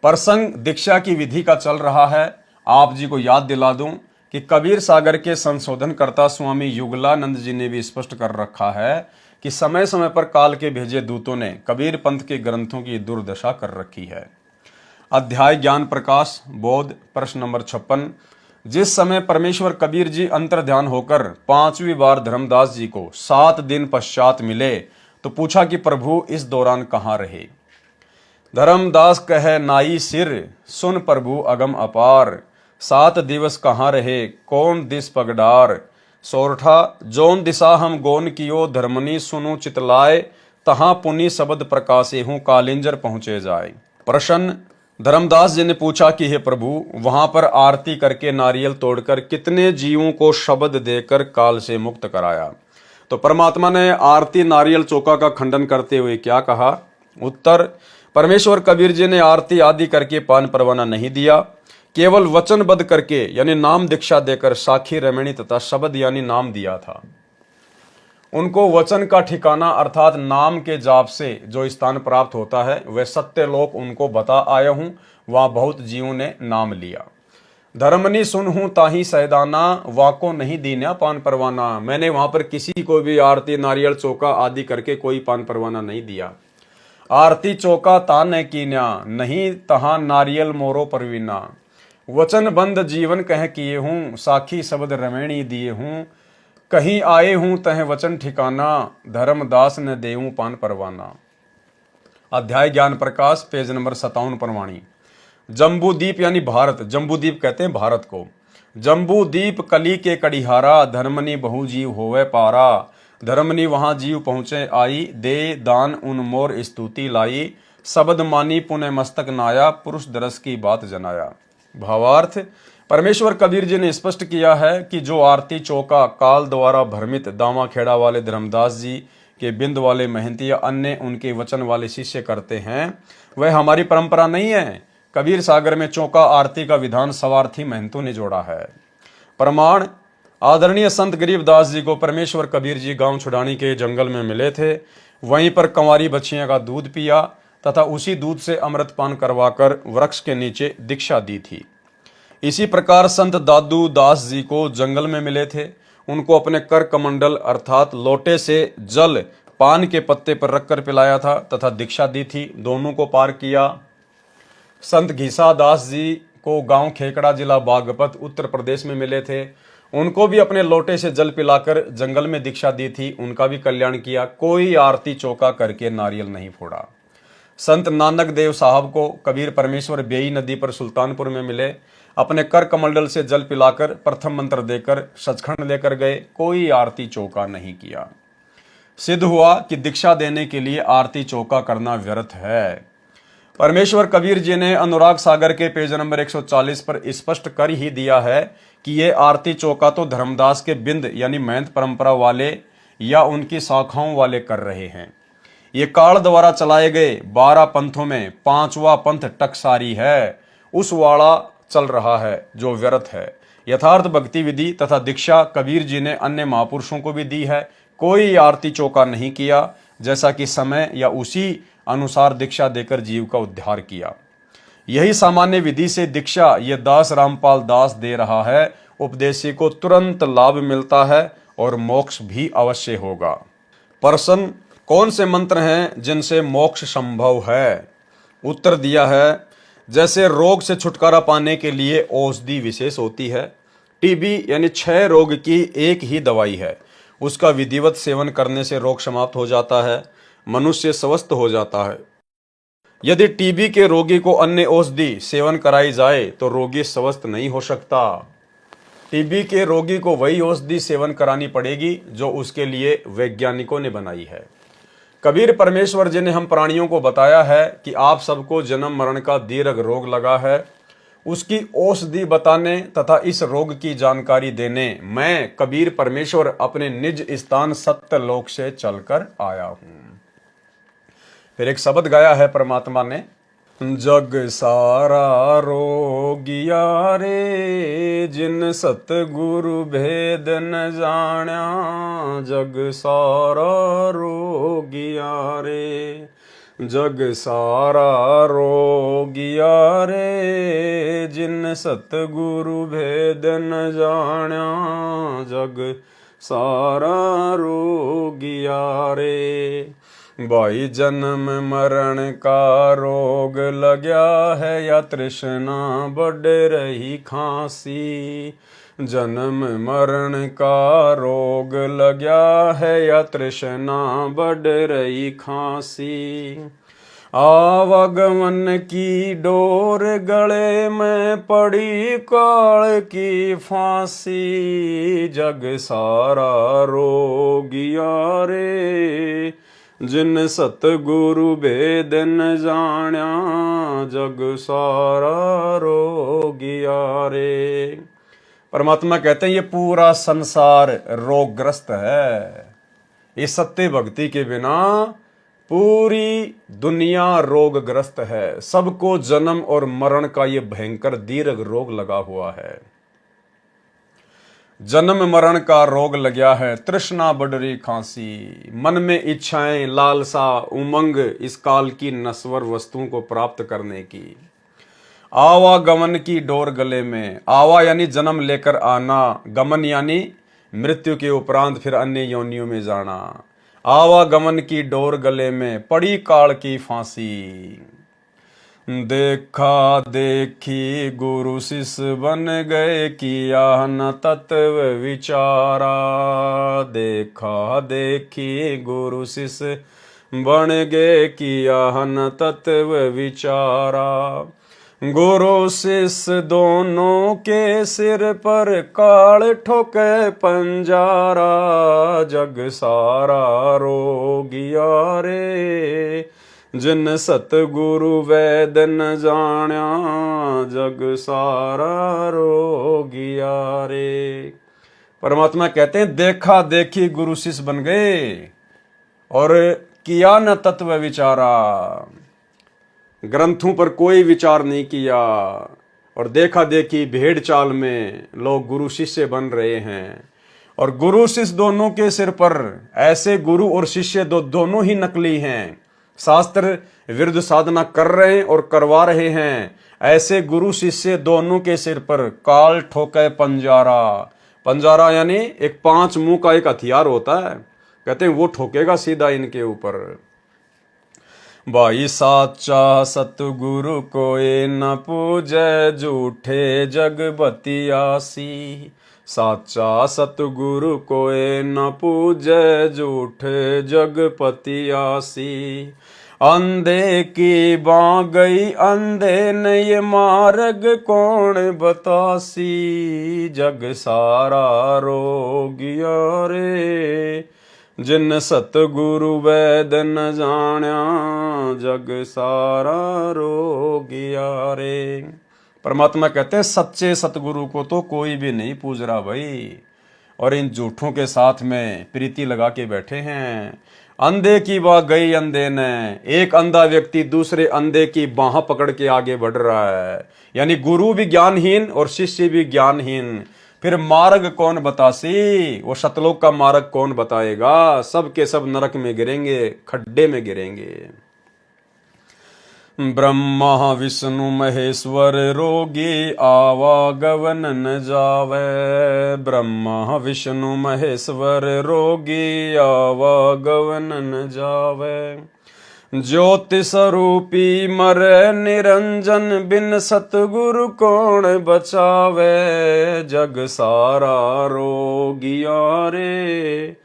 प्रसंग दीक्षा की विधि का चल रहा है। आप जी को याद दिला दूं कि कबीर सागर के संशोधनकर्ता स्वामी युगलानंद जी ने भी स्पष्ट कर रखा है कि समय समय पर काल के भेजे दूतों ने कबीर पंथ के ग्रंथों की दुर्दशा कर रखी है। अध्याय ज्ञान प्रकाश बोध प्रश्न नंबर 56। जिस समय परमेश्वर कबीर जी अंतर ध्यान होकर 5वीं बार धर्मदास जी को 7 दिन पश्चात मिले तो पूछा कि प्रभु इस दौरान कहाँ रहे। धर्मदास कहे नाई सिर, सुन प्रभु अगम अपार। 7 दिवस कहाँ रहे, कौन दिस पगडार। सोरठा जौन दिशा हम गोन कियो, धर्मनी सुनु चितलाए। तहाँ पुनि शब्द प्रकाशे हूँ, कालिंजर पहुँचे जाए। प्रश्न। धर्मदास जी ने पूछा कि हे प्रभु, वहां पर आरती करके नारियल तोड़कर कितने जीवों को शब्द देकर काल से मुक्त कराया। तो परमात्मा ने आरती नारियल चौका का खंडन करते हुए क्या कहा। उत्तर। परमेश्वर कबीर जी ने आरती आदि करके पान परवाना नहीं दिया, केवल वचनबद्ध करके यानी नाम दीक्षा देकर साखी रमणी तथा शब्द यानी नाम दिया था। उनको वचन का ठिकाना अर्थात नाम के जाप से जो स्थान प्राप्त होता है वह सत्य लोक उनको बता आया हूं। वहां बहुत जीवों ने नाम लिया। धर्मनी सुन हूं ताही सहदाना, वाको नहीं दीना पान परवाना। मैंने वहां पर किसी को भी आरती नारियल चौका आदि करके कोई पान परवाना नहीं दिया। आरती चौका ताने कीन्या, नहीं तहां नारियल मोरो परवीना। वचन बंद जीवन कह किए हूं, साखी शब्द रमणी दिए हूं। कहीं आए हूं तह वचन ठिकाना, धर्मदास ने देऊं पान परवाना। अध्याय ज्ञान प्रकाश पेज नंबर 57 पर वाणी। जम्बूदीप यानी भारत, जम्बूदीप कहते हैं भारत को। जम्बूदीप कली के कड़िहारा, धर्मनी बहु जीव होवे पारा। धर्मनी वहां जीव पहुंचे आई, दे दान उन मोर स्तुति लाई। शब्द मानी पुण्य मस्तक नाया, पुरुष दरस की बात जनाया। भावार्थ। परमेश्वर कबीर जी ने स्पष्ट किया है कि जो आरती चौका काल द्वारा भ्रमित दामा खेड़ा वाले धर्मदास जी के बिंद वाले महंती या अन्य उनके वचन वाले शिष्य करते हैं वह हमारी परंपरा नहीं है। कबीर सागर में चौका आरती का विधान सवार्थी महंतों ने जोड़ा है। प्रमाण। आदरणीय संत गरीबदास जी को परमेश्वर कबीर जी गांव छुड़ानी के जंगल में मिले थे। वहीं पर कंवारी बच्चियां का दूध पिया तथा उसी दूध से अमृतपान करवाकर वृक्ष के नीचे दीक्षा दी थी। इसी प्रकार संत दादू दास जी को जंगल में मिले थे। उनको अपने कर कमंडल अर्थात लोटे से जल पान के पत्ते पर रखकर पिलाया था तथा दीक्षा दी थी। दोनों को पार किया। संत घीसा दास जी को गांव खेकड़ा जिला बागपत उत्तर प्रदेश में मिले थे। उनको भी अपने लोटे से जल पिलाकर जंगल में दीक्षा दी थी। उनका भी कल्याण किया। कोई आरती चौका करके नारियल नहीं फोड़ा। संत नानक देव साहब को कबीर परमेश्वर बेई नदी पर सुल्तानपुर में मिले। अपने कर कमंडल से जल पिलाकर प्रथम मंत्र देकर सचखंड लेकर गए। कोई आरती चौका नहीं किया। सिद्ध हुआ कि दीक्षा देने के लिए आरती चौका करना व्यर्थ है। परमेश्वर कबीर जी ने अनुराग सागर के पेज नंबर 140 पर स्पष्ट कर ही दिया है कि ये आरती चौका तो धर्मदास के बिंद यानी महंत परंपरा वाले या उनकी शाखाओं वाले कर रहे हैं। ये काल द्वारा चलाए गए 12 पंथों में 5वां पंथ टकसारी है, उस वाला चल रहा है जो व्यर्थ है। यथार्थ भक्ति विधि तथा दीक्षा कबीर जी ने अन्य महापुरुषों को भी दी है। कोई आरती चौका नहीं किया, जैसा कि समय या उसी अनुसार दीक्षा देकर जीव का उद्धार किया। यही सामान्य विधि से दीक्षा ये दास रामपाल दास दे रहा है। उपदेशी को तुरंत लाभ मिलता है और मोक्ष भी अवश्य होगा। प्रश्न, कौन से मंत्र हैं जिनसे मोक्ष संभव है? उत्तर दिया है, जैसे रोग से छुटकारा पाने के लिए औषधि विशेष होती है। टीबी यानी क्षय रोग की एक ही दवाई है, उसका विधिवत सेवन करने से रोग समाप्त हो जाता है, मनुष्य स्वस्थ हो जाता है। यदि टीबी के रोगी को अन्य औषधि सेवन कराई जाए तो रोगी स्वस्थ नहीं हो सकता। टीबी के रोगी को वही औषधि सेवन करानी पड़ेगी जो उसके लिए वैज्ञानिकों ने बनाई है। कबीर परमेश्वर जी ने हम प्राणियों को बताया है कि आप सबको जन्म मरण का दीर्घ रोग लगा है, उसकी औषधि बताने तथा इस रोग की जानकारी देने मैं कबीर परमेश्वर अपने निज स्थान सत्यलोक से चलकर आया हूं। फिर एक शब्द गाया है परमात्मा ने, जग सारा रोगिया रे जिन सतगुरु भेद न जाण्या, जग सारा रोगिया रे, जग सारा रोगिया रे जिन सतगुरु भेद न जाण्या, जग सारा रोगिया रे। भाई जन्म मरण का रोग लग्या है या तृष्णा बढ़ रही खांसी, जन्म मरण का रोग लग्या है या तृष्णा बढ़ रही खांसी, आवागमन की डोर गले में पड़ी काल की फांसी, जग सारा रोगिया रे जिन सतगुरु भेद न जाण्या, जग सारा रोगिया रे। परमात्मा कहते हैं ये पूरा संसार रोगग्रस्त है। इस सत्य भक्ति के बिना पूरी दुनिया रोगग्रस्त है। सबको जन्म और मरण का ये भयंकर दीर्घ रोग लगा हुआ है। जन्म मरण का रोग लग्या है, तृष्णा बढ़ रही खांसी, मन में इच्छाएं लालसा उमंग इस काल की नश्वर वस्तुओं को प्राप्त करने की, आवागमन की डोर गले में, आवा यानी जन्म लेकर आना, गमन यानी मृत्यु के उपरांत फिर अन्य योनियों में जाना, आवागमन की डोर गले में पड़ी काल की फांसी, देखा देखी गुरु शिष्य बन गए किया न तत्व विचारा, देखा देखी गुरु शिष्य बन गए किया न तत्व विचारा, गुरु शिष्य दोनों के सिर पर काल ठोके पंजारा, जग सारा रोगिया रे जिन सतगुरु वेद न जाण्या, जग सारा रोगिया रे। परमात्मा कहते हैं देखा देखी गुरु शिष्य बन गए और किया न तत्व विचारा, ग्रंथों पर कोई विचार नहीं किया और देखा देखी भेड़ चाल में लोग गुरु शिष्य बन रहे हैं। और गुरु शिष्य दोनों के सिर पर, ऐसे गुरु और शिष्य दोनों ही नकली हैं, शास्त्र विरुद्ध साधना कर रहे हैं और करवा रहे हैं। ऐसे गुरु शिष्य दोनों के सिर पर काल ठोके पंजारा, पंजारा यानी एक 5 मुंह का एक हथियार होता है, कहते हैं वो ठोकेगा सीधा इनके ऊपर। भाई साचा सतगुरु कोई न पूजे, झूठे जग बतियासी। साचा सतगुरु कोई न पूजे, झूठे जग पतियासी। अंधे की बाँ गई अंधे ने ये मार्ग कौन बतासी। जग सारा रोगिया रे, जिन सतगुरु वैद न जाण्या। जग सारा रोगिया रे। परमात्मा कहते हैं सच्चे सतगुरु को तो कोई भी नहीं पूज रहा भाई, और इन झूठों के साथ में प्रीति लगा के बैठे हैं। अंधे की बाह गई अंधे ने, एक अंधा व्यक्ति दूसरे अंधे की बाह पकड़ के आगे बढ़ रहा है, यानी गुरु भी ज्ञानहीन और शिष्य भी ज्ञानहीन। फिर मार्ग कौन बतासी, वो सतलोक का मार्ग कौन बताएगा। सब के सब नरक में गिरेंगे, खड्डे में गिरेंगे। ब्रह्मा विष्णु महेश्वर रोगी, आवागवन न जावे। ब्रह्मा विष्णु महेश्वर रोगी, आवागवन न जावे। ज्योति स्वरूपी मरे निरंजन, बिन सतगुरु कौन बचावे। जग सारा रोगिया रे,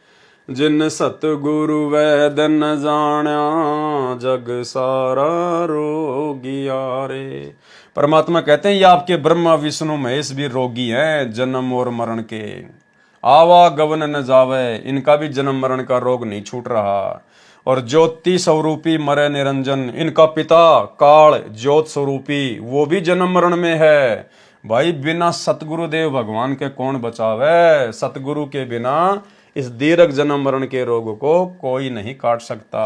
जिन सतगुरु वैद न जाण्या। जग सारा रोगिया रे। परमात्मा कहते हैं ये आपके ब्रह्मा विष्णु महेश भी रोगी हैं जन्म और मरण के। आवागवन न जावे, इनका भी जन्म मरण का रोग नहीं छूट रहा। और ज्योति स्वरूपी मरे निरंजन, इनका पिता काल ज्योत स्वरूपी वो भी जन्म मरण में है। भाई बिना सतगुरुदेव भगवान के कौन बचावे। सतगुरु के बिना इस दीर्घ जन्म मरण के रोग को कोई नहीं काट सकता।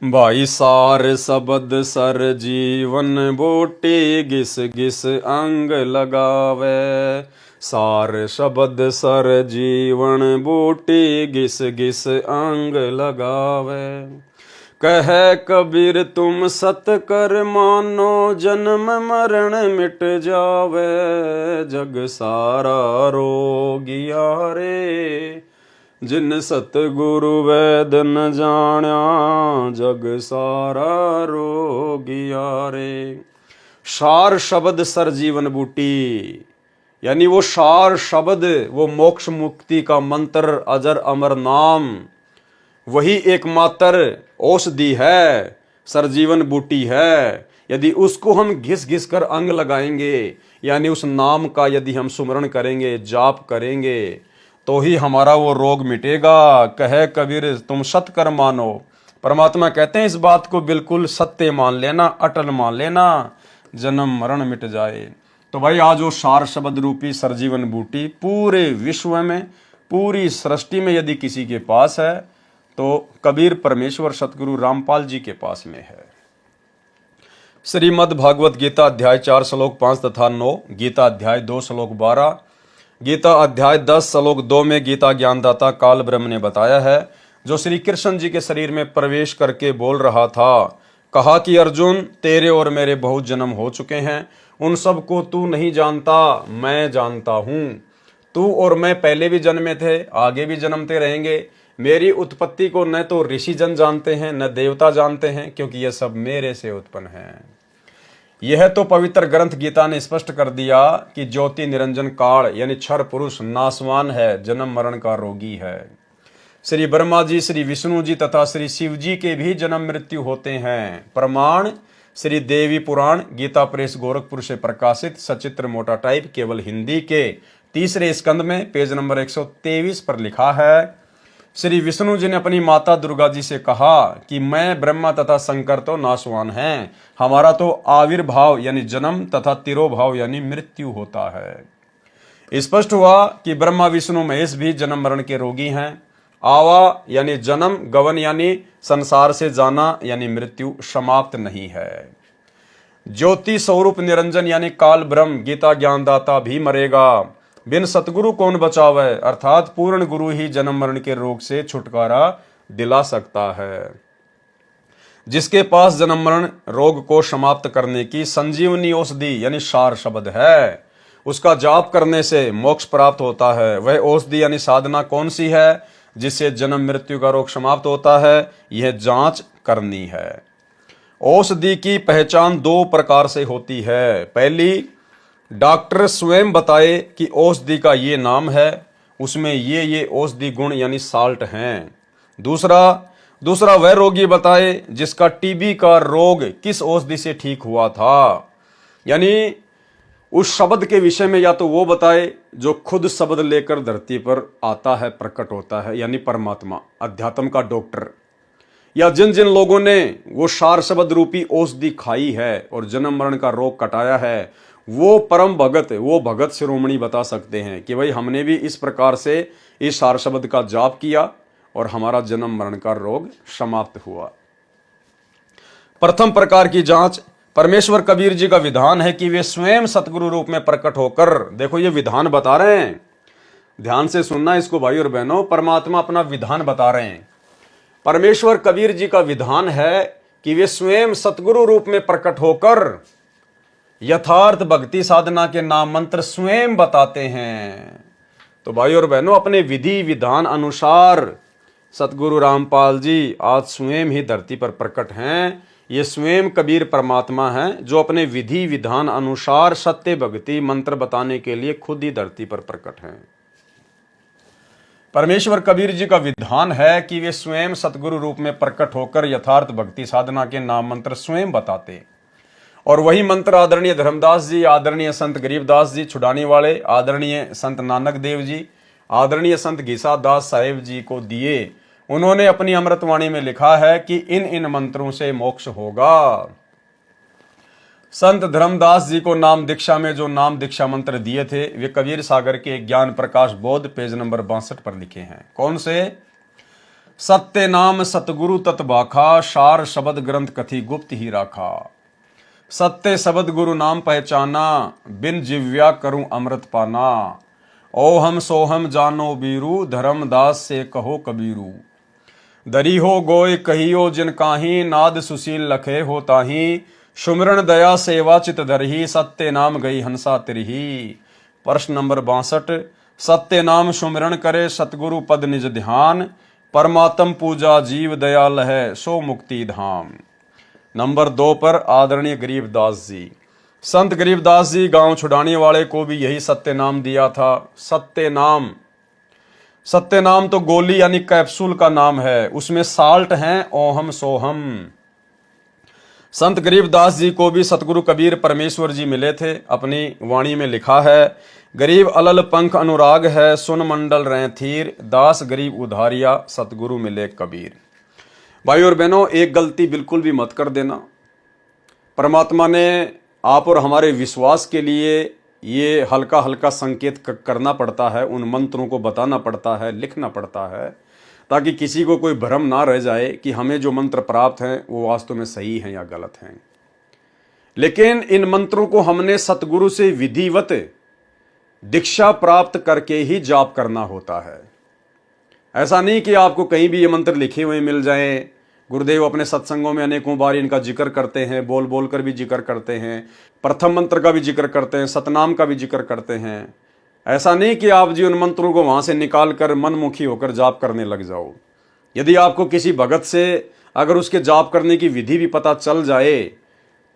भाई सार शब्द सर जीवन बूटी, घिस घिस अंग लगावे। सार शब्द सर जीवन बूटी, घिस घिस अंग लगावे। कहे कबीर तुम सत कर मानो, जन्म मरण मिट जावे। जग सारा रोगिया रे, जिन सतगुरु वैद न जाण्या। जग सारा रोगिया रे। सार शब्द सर जीवन बूटी, यानी वो सार शब्द, वो मोक्ष मुक्ति का मंत्र, अजर अमर नाम, वही एकमात्र औषधि है, सरजीवन बूटी है। यदि उसको हम घिस घिस कर अंग लगाएंगे, यानी उस नाम का यदि हम सुमरण करेंगे, जाप करेंगे, तो ही हमारा वो रोग मिटेगा। कहे कबीर तुम सत कर मानो। परमात्मा कहते हैं इस बात को बिल्कुल सत्य मान लेना, अटल मान लेना, जन्म मरण मिट जाए। तो भाई आज वो सार शब्द रूपी सरजीवन बूटी पूरे विश्व में, पूरी सृष्टि में यदि किसी के पास है तो कबीर परमेश्वर सतगुरु रामपाल जी के पास में है। श्रीमद् भागवत गीता अध्याय 4 श्लोक 5 तथा 9, गीता अध्याय 2 श्लोक 12, गीता अध्याय 10 श्लोक 2 में गीता ज्ञानदाता काल ब्रह्म ने बताया है, जो श्री कृष्ण जी के शरीर में प्रवेश करके बोल रहा था। कहा कि अर्जुन तेरे और मेरे बहुत जन्म हो चुके हैं, उन सब को तू नहीं जानता, मैं जानता हूँ। तू और मैं पहले भी जन्मे थे, आगे भी जन्मते रहेंगे। मेरी उत्पत्ति को न तो ऋषि जन जानते हैं, न देवता जानते हैं, क्योंकि यह सब मेरे से उत्पन्न है। यह तो पवित्र ग्रंथ गीता ने स्पष्ट कर दिया कि ज्योति निरंजन काल यानी क्षर पुरुष नासवान है, जन्म मरण का रोगी है। श्री ब्रह्मा जी, श्री विष्णु जी तथा श्री शिव जी के भी जन्म मृत्यु होते हैं। प्रमाण श्री देवी पुराण गीता प्रेस गोरखपुर से प्रकाशित सचित्र मोटा टाइप केवल हिंदी के 3रे स्कंद में पेज नंबर 123 पर लिखा है। श्री विष्णु जी ने अपनी माता दुर्गा जी से कहा कि मैं ब्रह्मा तथा शंकर तो नाशवान हैं, हमारा तो आविर्भाव यानी जन्म तथा तिरोभाव यानी मृत्यु होता है। स्पष्ट हुआ कि ब्रह्मा विष्णु महेश भी जन्म मरण के रोगी हैं। आवा यानी जन्म, गवन यानी संसार से जाना यानी मृत्यु समाप्त नहीं है। ज्योति स्वरूप निरंजन यानी काल ब्रह्म गीता ज्ञानदाता भी मरेगा। बिन सतगुरु कौन बचावे, अर्थात पूर्ण गुरु ही जन्म मरण के रोग से छुटकारा दिला सकता है। जिसके पास जन्म मरण रोग को समाप्त करने की संजीवनी औषधि यानी सार शब्द है, उसका जाप करने से मोक्ष प्राप्त होता है। वह औषधि यानी साधना कौन सी है जिससे जन्म मृत्यु का रोग समाप्त होता है, यह जांच करनी है। औषधि की पहचान दो प्रकार से होती है। पहली, डॉक्टर स्वयं बताए कि औषधि का ये नाम है, उसमें ये औषधि गुण यानी साल्ट हैं। दूसरा वह रोगी बताए जिसका टीबी का रोग किस औषधि से ठीक हुआ था, यानी उस शब्द के विषय में या तो वो बताए जो खुद शब्द लेकर धरती पर आता है, प्रकट होता है, यानी परमात्मा, अध्यात्म का डॉक्टर, या जिन जिन लोगों ने वो सार शब्द रूपी औषधि खाई है और जन्म मरण का रोग कटाया है, वो परम भगत, वो भगत शिरोमणि बता सकते हैं कि भाई हमने भी इस प्रकार से इस सार शब्द का जाप किया और हमारा जन्म मरण का रोग समाप्त हुआ। प्रथम प्रकार की जांच परमेश्वर कबीर जी का विधान है कि वे स्वयं सतगुरु रूप में प्रकट होकर, देखो ये विधान बता रहे हैं, ध्यान से सुनना इसको भाई और बहनों, परमात्मा अपना विधान बता रहे हैं। परमेश्वर कबीर जी का विधान है कि वे स्वयं सतगुरु रूप में प्रकट होकर यथार्थ भक्ति साधना के नाम मंत्र स्वयं बताते हैं। तो भाई और बहनों, अपने विधि विधान अनुसार सतगुरु रामपाल जी आज स्वयं ही धरती पर प्रकट हैं। ये स्वयं कबीर परमात्मा हैं जो अपने विधि विधान अनुसार सत्य भक्ति मंत्र बताने के लिए खुद ही धरती पर प्रकट हैं। परमेश्वर कबीर जी का विधान है कि वे स्वयं सतगुरु रूप में प्रकट होकर यथार्थ भक्ति साधना के नाम मंत्र स्वयं बताते, और वही मंत्र आदरणीय धर्मदास जी, आदरणीय संत गरीबदास जी छुड़ाने वाले, आदरणीय संत नानक देव जी, आदरणीय संत घीसा दास साहेब जी को दिए। उन्होंने अपनी अमृतवाणी में लिखा है कि इन इन मंत्रों से मोक्ष होगा। संत धर्मदास जी को नाम दीक्षा में जो नाम दीक्षा मंत्र दिए थे वे कबीर सागर के ज्ञान प्रकाश बोध पेज नंबर 62 पर लिखे हैं। कौन से? सत्य नाम सतगुरु तत्बाखा, सार शब्द ग्रंथ कथी गुप्त ही राखा। सत्य शब्द गुरु नाम पहचाना, बिन जिव्या करूं अमृत पाना। ओहम सोहम जानो बीरू, धर्मदास से कहो कबीरू। दरी हो गोय कहियो जिन काही, नाद सुशील लखे हो ताही। सुमरण दया सेवा चित धरही, सत्य नाम गई हंसा तिरही। प्रश्न नंबर 62, सत्य नाम सुमरण करे, सतगुरु पद निज ध्यान। परमात्म पूजा जीव दयाल है, सो मुक्ति धाम। नंबर 2 पर आदरणीय गरीबदास जी, संत गरीबदास जी गांव छुड़ाने वाले को भी यही सत्य नाम दिया था। सत्य नाम तो गोली यानी कैप्सूल का नाम है, उसमें साल्ट हैं ओहम सोहम। संत गरीबदास जी को भी सतगुरु कबीर परमेश्वर जी मिले थे। अपनी वाणी में लिखा है, गरीब अलल पंख अनुराग है, सुन मंडल रहे थीर। दास गरीब उधारिया, सतगुरु मिले कबीर। भाई और बहनों, एक गलती बिल्कुल भी मत कर देना। परमात्मा ने आप और हमारे विश्वास के लिए ये हल्का हल्का संकेत करना पड़ता है, उन मंत्रों को बताना पड़ता है, लिखना पड़ता है, ताकि किसी को कोई भ्रम ना रह जाए कि हमें जो मंत्र प्राप्त हैं वो वास्तव में सही हैं या गलत हैं। लेकिन इन मंत्रों को हमने सतगुरु से विधिवत दीक्षा प्राप्त करके ही जाप करना होता है। ऐसा नहीं कि आपको कहीं भी ये मंत्र लिखे हुए मिल जाएं। गुरुदेव अपने सत्संगों में अनेकों बार इनका जिक्र करते हैं, बोल बोल कर भी जिक्र करते हैं, प्रथम मंत्र का भी जिक्र करते हैं, सतनाम का भी जिक्र करते हैं। ऐसा नहीं कि आप जी उन मंत्रों को वहां से निकाल कर मनमुखी होकर जाप करने लग जाओ। यदि आपको किसी भगत से अगर उसके जाप करने की विधि भी पता चल जाए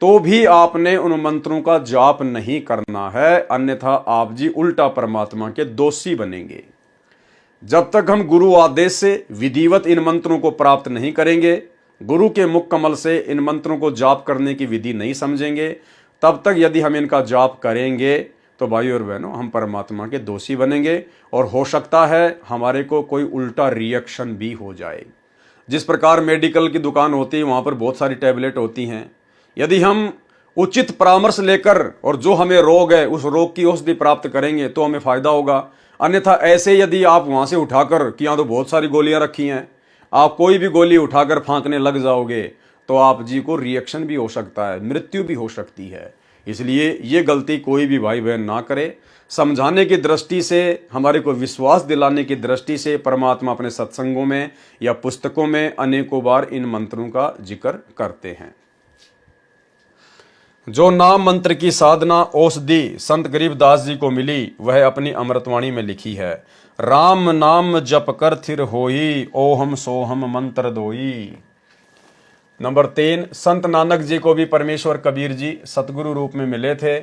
तो भी आपने उन मंत्रों का जाप नहीं करना है, अन्यथा आप जी उल्टा परमात्मा के दोषी बनेंगे। जब तक हम गुरु आदेश से विधिवत इन मंत्रों को प्राप्त नहीं करेंगे, गुरु के मुख कमल से इन मंत्रों को जाप करने की विधि नहीं समझेंगे, तब तक यदि हम इनका जाप करेंगे तो भाई और बहनों हम परमात्मा के दोषी बनेंगे, और हो सकता है हमारे को कोई उल्टा रिएक्शन भी हो जाए। जिस प्रकार मेडिकल की दुकान होती है वहाँ पर बहुत सारी टैबलेट होती हैं, यदि हम उचित परामर्श लेकर और जो हमें रोग है उस रोग की औषधि प्राप्त करेंगे तो हमें फायदा होगा। अन्यथा ऐसे यदि आप वहाँ से उठाकर, कि यहाँ तो बहुत सारी गोलियाँ रखी हैं, आप कोई भी गोली उठाकर फांकने लग जाओगे तो आप जी को रिएक्शन भी हो सकता है, मृत्यु भी हो सकती है। इसलिए ये गलती कोई भी भाई बहन ना करे। समझाने की दृष्टि से, हमारे को विश्वास दिलाने की दृष्टि से परमात्मा अपने सत्संगों में या पुस्तकों में अनेकों बार इन मंत्रों का जिक्र करते हैं। जो नाम मंत्र की साधना औषधि संत गरीबदास जी को मिली वह अपनी अमृतवाणी में लिखी है। राम नाम जप कर थिर होई, ओहम सोहम मंत्र दोई। नंबर 3, संत नानक जी को भी परमेश्वर कबीर जी सतगुरु रूप में मिले थे।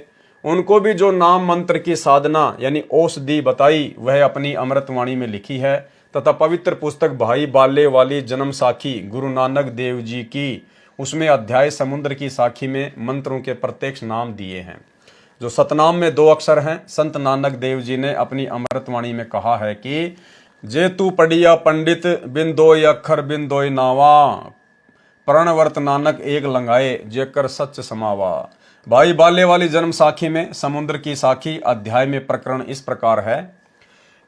उनको भी जो नाम मंत्र की साधना यानी औषधि बताई वह अपनी अमृतवाणी में लिखी है तथा पवित्र पुस्तक भाई बाले वाली जन्म साखी गुरु नानक देव जी की, उसमें अध्याय समुद्र की साखी में मंत्रों के प्रत्यक्ष नाम दिए हैं। जो सतनाम में 2 अक्षर हैं, संत नानक देव जी ने अपनी अमृतवाणी में कहा है कि जे तू पढ़िया पंडित बिन दोय अक्षर बिन दोय नावा, प्रणवर्त नानक एक लंगाए जेकर सच समावा। भाई बाले वाली जन्म साखी में समुद्र की साखी अध्याय में प्रकरण इस प्रकार है।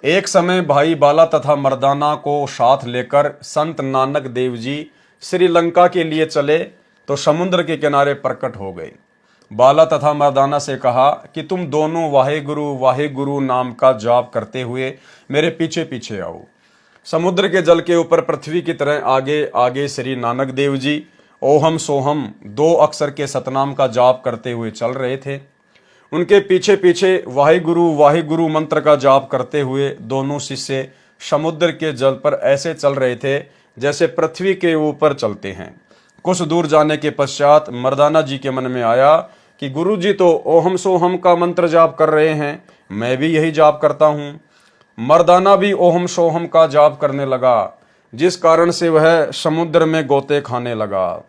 एक समय भाई बाला तथा मर्दाना को साथ लेकर संत नानक देव जी श्रीलंका के लिए चले तो समुद्र के किनारे प्रकट हो गए। बाला तथा मर्दाना से कहा कि तुम दोनों वाहे गुरु नाम का जाप करते हुए मेरे पीछे पीछे आओ। समुद्र के जल के ऊपर पृथ्वी की तरह आगे आगे श्री नानक देव जी ओहम सोहम 2 अक्षर के सतनाम का जाप करते हुए चल रहे थे। उनके पीछे पीछे वाहे गुरु मंत्र का जाप करते हुए दोनों शिष्य समुद्र के जल पर ऐसे चल रहे थे जैसे पृथ्वी के ऊपर चलते हैं। कुछ दूर जाने के पश्चात मर्दाना जी के मन में आया कि गुरु जी तो ओहम सोहम का मंत्र जाप कर रहे हैं, मैं भी यही जाप करता हूँ। मर्दाना भी ओहम सोहम का जाप करने लगा, जिस कारण से वह समुद्र में गोते खाने लगा।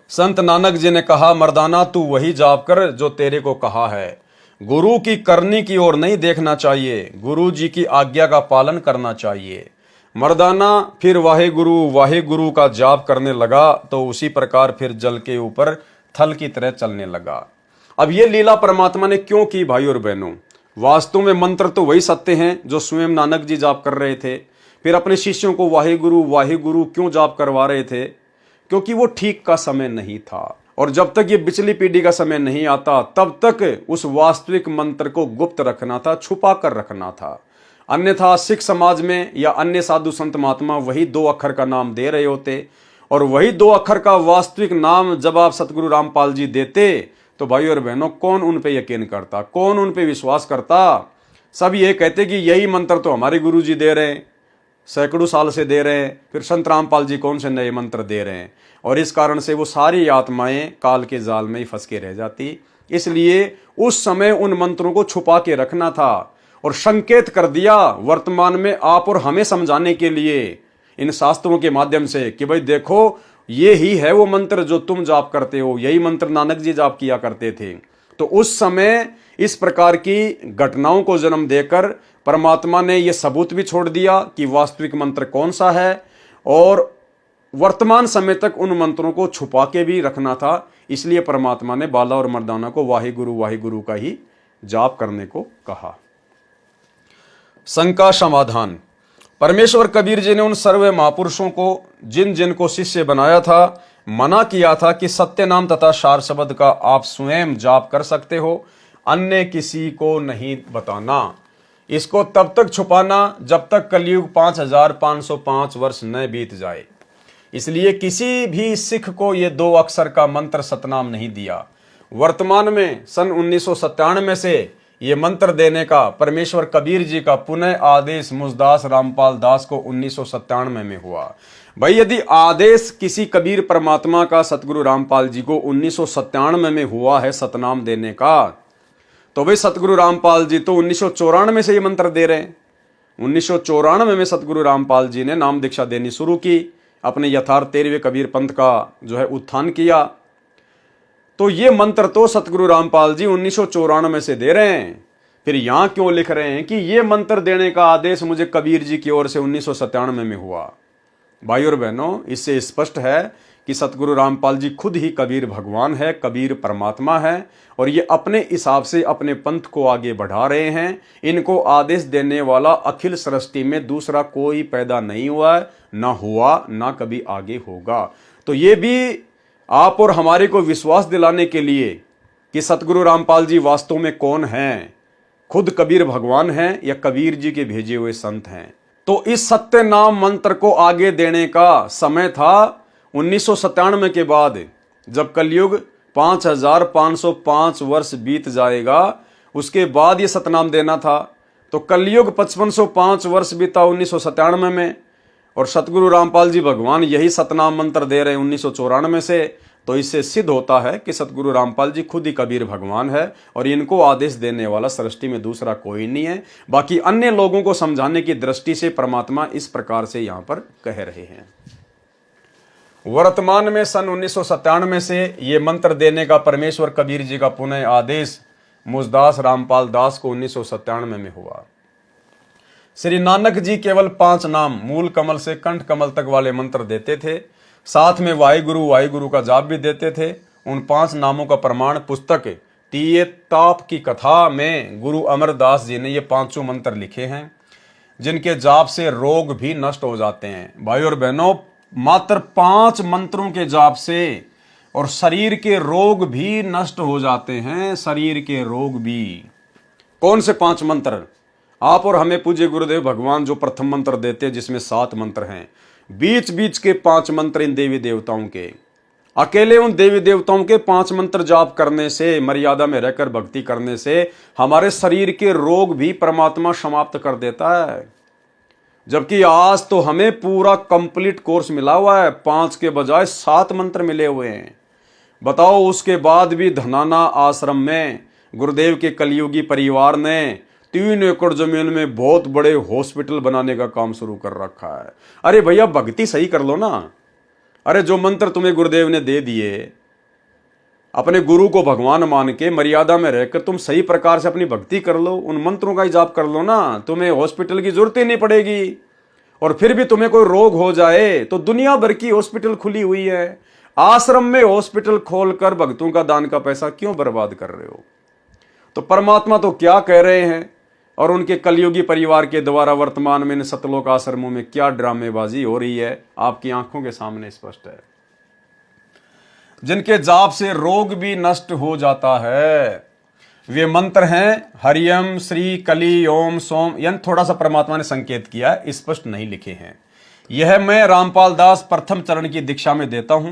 संत नानक जी ने कहा, मर्दाना तू वही जाप कर जो तेरे को कहा है। गुरु की करनी की ओर नहीं देखना चाहिए, गुरु जी की आज्ञा का पालन करना चाहिए। मर्दाना फिर वाहे गुरु का जाप करने लगा तो उसी प्रकार फिर जल के ऊपर थल की तरह चलने लगा। अब ये लीला परमात्मा ने क्यों की भाई और बहनों? वास्तव में मंत्र तो वही सत्य हैं जो स्वयं नानक जी जाप कर रहे थे। फिर अपने शिष्यों को वाहे गुरु क्यों जाप करवा रहे थे? क्योंकि वो ठीक का समय नहीं था, और जब तक ये पिछली पीढ़ी का समय नहीं आता तब तक उस वास्तविक मंत्र को गुप्त रखना था, छुपा कर रखना था। अन्यथा सिख समाज में या अन्य साधु संत महात्मा वही 2 अक्षर का नाम दे रहे होते, और वही 2 अक्षर का वास्तविक नाम जब आप सतगुरु रामपाल जी देते तो भाई और बहनों कौन उन पे यकीन करता, कौन उन पे विश्वास करता? सब ये कहते कि यही मंत्र तो हमारे गुरु जी दे रहे हैं, सैकड़ों साल से दे रहे हैं, फिर संत रामपाल जी कौन से नए मंत्र दे रहे हैं। और इस कारण से वो सारी आत्माएं काल के जाल में ही फंस के रह जाती। इसलिए उस समय उन मंत्रों को छुपा के रखना था और संकेत कर दिया वर्तमान में आप और हमें समझाने के लिए इन शास्त्रों के माध्यम से कि भाई देखो, ये ही है वो मंत्र जो तुम जाप करते हो, यही मंत्र नानक जी जाप किया करते थे। तो उस समय इस प्रकार की घटनाओं को जन्म देकर परमात्मा ने यह सबूत भी छोड़ दिया कि वास्तविक मंत्र कौन सा है, और वर्तमान समय तक उन मंत्रों को छुपा के भी रखना था। इसलिए परमात्मा ने बाला और मर्दाना को वाहे गुरु का ही जाप करने को कहा। शंका समाधान। परमेश्वर कबीर जी ने उन सर्व महापुरुषों को जिन जिन को शिष्य बनाया था, मना किया था कि सत्य नाम तथा सार शब्द का आप स्वयं जाप कर सकते हो, अन्य किसी को नहीं बताना। इसको तब तक छुपाना जब तक कलयुग 5505 वर्ष न बीत जाए। इसलिए किसी भी सिख को ये 2 अक्षर का मंत्र सतनाम नहीं दिया। वर्तमान में सन 1997 से ये मंत्र देने का परमेश्वर कबीर जी का पुनः आदेश मुझदास रामपाल दास को 1997 में हुआ। भाई यदि आदेश किसी कबीर परमात्मा का सतगुरु रामपाल जी को 1997 में हुआ है सतनाम देने का, तो भाई सतगुरु रामपाल जी तो 1994 से ये मंत्र दे रहे हैं। 1994 में सतगुरु रामपाल जी ने नाम दीक्षा देनी शुरू की, अपने यथार्थ 13वें कबीर पंथ का जो है उत्थान किया। तो ये मंत्र तो सतगुरु रामपाल जी 1994 से दे रहे हैं। फिर यहां क्यों लिख रहे हैं कि ये मंत्र देने का आदेश मुझे कबीर जी की ओर से 1997 में हुआ? भाई और बहनों, इससे स्पष्ट है कि सतगुरु रामपाल जी खुद ही कबीर भगवान है, कबीर परमात्मा है, और ये अपने हिसाब से अपने पंथ को आगे बढ़ा रहे हैं। इनको आदेश देने वाला अखिल सृष्टि में दूसरा कोई पैदा नहीं हुआ है, ना हुआ, ना कभी आगे होगा। तो ये भी आप और हमारे को विश्वास दिलाने के लिए कि सतगुरु रामपाल जी वास्तव में कौन हैं, खुद कबीर भगवान हैं या कबीर जी के भेजे हुए संत हैं। तो इस सत्य नाम मंत्र को आगे देने का समय था 1997 के बाद, जब कलयुग 5505 वर्ष बीत जाएगा, उसके बाद ये सतनाम देना था। तो कलयुग 5505 वर्ष बीता 1997 में, और सतगुरु रामपाल जी भगवान यही सतनाम मंत्र दे रहे हैं 1994 से। तो इससे सिद्ध होता है कि सतगुरु रामपाल जी खुद ही कबीर भगवान है और इनको आदेश देने वाला सृष्टि में दूसरा कोई नहीं है। बाकी अन्य लोगों को समझाने की दृष्टि से परमात्मा इस प्रकार से यहां पर कह रहे हैं। वर्तमान में सन 1997 से ये मंत्र देने का परमेश्वर कबीर जी का पुनः आदेश मुझदास रामपाल दास को 1997 में हुआ। श्री नानक जी केवल 5 नाम मूल कमल से कंठ कमल तक वाले मंत्र देते थे, साथ में वाहिगुरु का जाप भी देते थे। उन 5 नामों का प्रमाण पुस्तक तीये ताप की कथा में गुरु अमरदास जी ने ये 5 मंत्र लिखे हैं, जिनके जाप से रोग भी नष्ट हो जाते हैं। भाई और बहनों, मात्र 5 मंत्रों के जाप से और शरीर के रोग भी नष्ट हो जाते हैं, शरीर के रोग भी। कौन से 5 मंत्र? आप और हमें पूज्य गुरुदेव भगवान जो प्रथम मंत्र देते हैं, जिसमें 7 मंत्र हैं, बीच बीच के 5 मंत्र इन देवी देवताओं के, अकेले उन देवी देवताओं के 5 मंत्र जाप करने से, मर्यादा में रहकर भक्ति करने से हमारे शरीर के रोग भी परमात्मा समाप्त कर देता है। जबकि आज तो हमें पूरा कंप्लीट कोर्स मिला हुआ है, 5 के बजाय 7 मंत्र मिले हुए हैं। बताओ, उसके बाद भी धनाना आश्रम में गुरुदेव के कलयुगी परिवार ने 3 एकड़ जमीन में बहुत बड़े हॉस्पिटल बनाने का काम शुरू कर रखा है। अरे भैया, भक्ति सही कर लो ना। अरे जो मंत्र तुम्हें गुरुदेव ने दे दिए, अपने गुरु को भगवान मान के मर्यादा में रहकर तुम सही प्रकार से अपनी भक्ति कर लो, उन मंत्रों का ही जाप कर लो ना, तुम्हें हॉस्पिटल की जरूरत ही नहीं पड़ेगी। और फिर भी तुम्हें कोई रोग हो जाए तो दुनिया भर की हॉस्पिटल खुली हुई है। आश्रम में हॉस्पिटल खोलकर भक्तों का दान का पैसा क्यों बर्बाद कर रहे हो? तो परमात्मा तो क्या कह रहे हैं, और उनके कलयुगी परिवार के द्वारा वर्तमान में इन सतलोक आश्रमों में क्या ड्रामेबाजी हो रही है, आपकी आंखों के सामने स्पष्ट है। जिनके जाप से रोग भी नष्ट हो जाता है, वे मंत्र हैं हरियम श्री कली ओम सोम। यानी थोड़ा सा परमात्मा ने संकेत किया है, स्पष्ट नहीं लिखे हैं। यह मैं रामपाल दास प्रथम चरण की दीक्षा में देता हूं,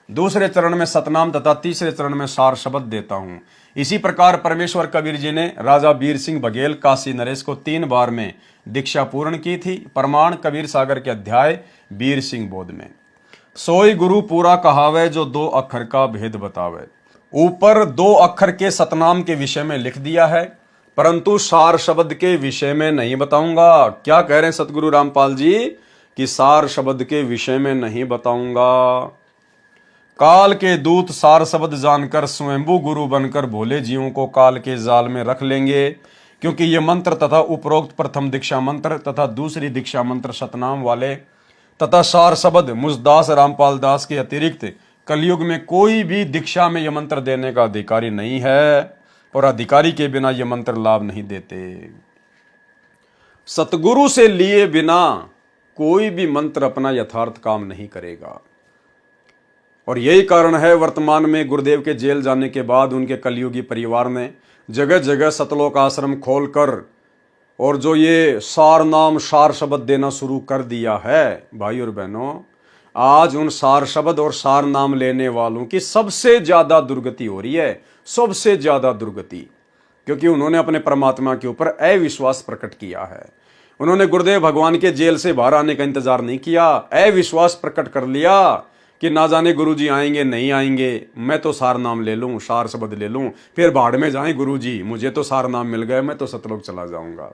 दूसरे चरण में सतनाम तथा तीसरे चरण में सार शब्द देता हूं। इसी प्रकार परमेश्वर कबीर जी ने राजा बीर सिंह बघेल काशी नरेश को 3 बार में दीक्षा पूर्ण की थी। प्रमाण कबीर सागर के अध्याय बीर सिंह बोध में। सोई गुरु पूरा कहावे जो 2 अक्षर का भेद बतावे। ऊपर 2 अक्षर के सतनाम के विषय में लिख दिया है, परंतु सार शब्द के विषय में नहीं बताऊंगा। क्या कह रहे हैं सतगुरु रामपाल जी कि सार शब्द के विषय में नहीं बताऊंगा। काल के दूत सार शब्द जानकर स्वयंभू गुरु बनकर भोले जीवों को काल के जाल में रख लेंगे, क्योंकि ये मंत्र तथा उपरोक्त प्रथम दीक्षा मंत्र तथा दूसरी दीक्षा मंत्र सतनाम वाले तथा सार शब्द मुझदास रामपाल दास के अतिरिक्त कलयुग में कोई भी दीक्षा में यह मंत्र देने का अधिकारी नहीं है, और अधिकारी के बिना यह मंत्र लाभ नहीं देते। सतगुरु से लिए बिना कोई भी मंत्र अपना यथार्थ काम नहीं करेगा। और यही कारण है वर्तमान में गुरुदेव के जेल जाने के बाद उनके कलयुगी परिवार ने जगह जगह सतलोक आश्रम खोलकर और जो ये सार नाम सार शब्द देना शुरू कर दिया है। भाई और बहनों, आज उन सार शब्द और सार नाम लेने वालों की सबसे ज्यादा दुर्गति हो रही है, सबसे ज्यादा दुर्गति, क्योंकि उन्होंने अपने परमात्मा के ऊपर अविश्वास प्रकट किया है। उन्होंने गुरुदेव भगवान के जेल से बाहर आने का इंतजार नहीं किया, अविश्वास प्रकट कर लिया कि ना जाने गुरुजी आएंगे नहीं आएंगे, मैं तो सार नाम ले लूं, सार शब्द ले लूं, फिर भाड़ में जाएं गुरुजी, मुझे तो सार नाम मिल गए, मैं तो सतलोक चला जाऊंगा।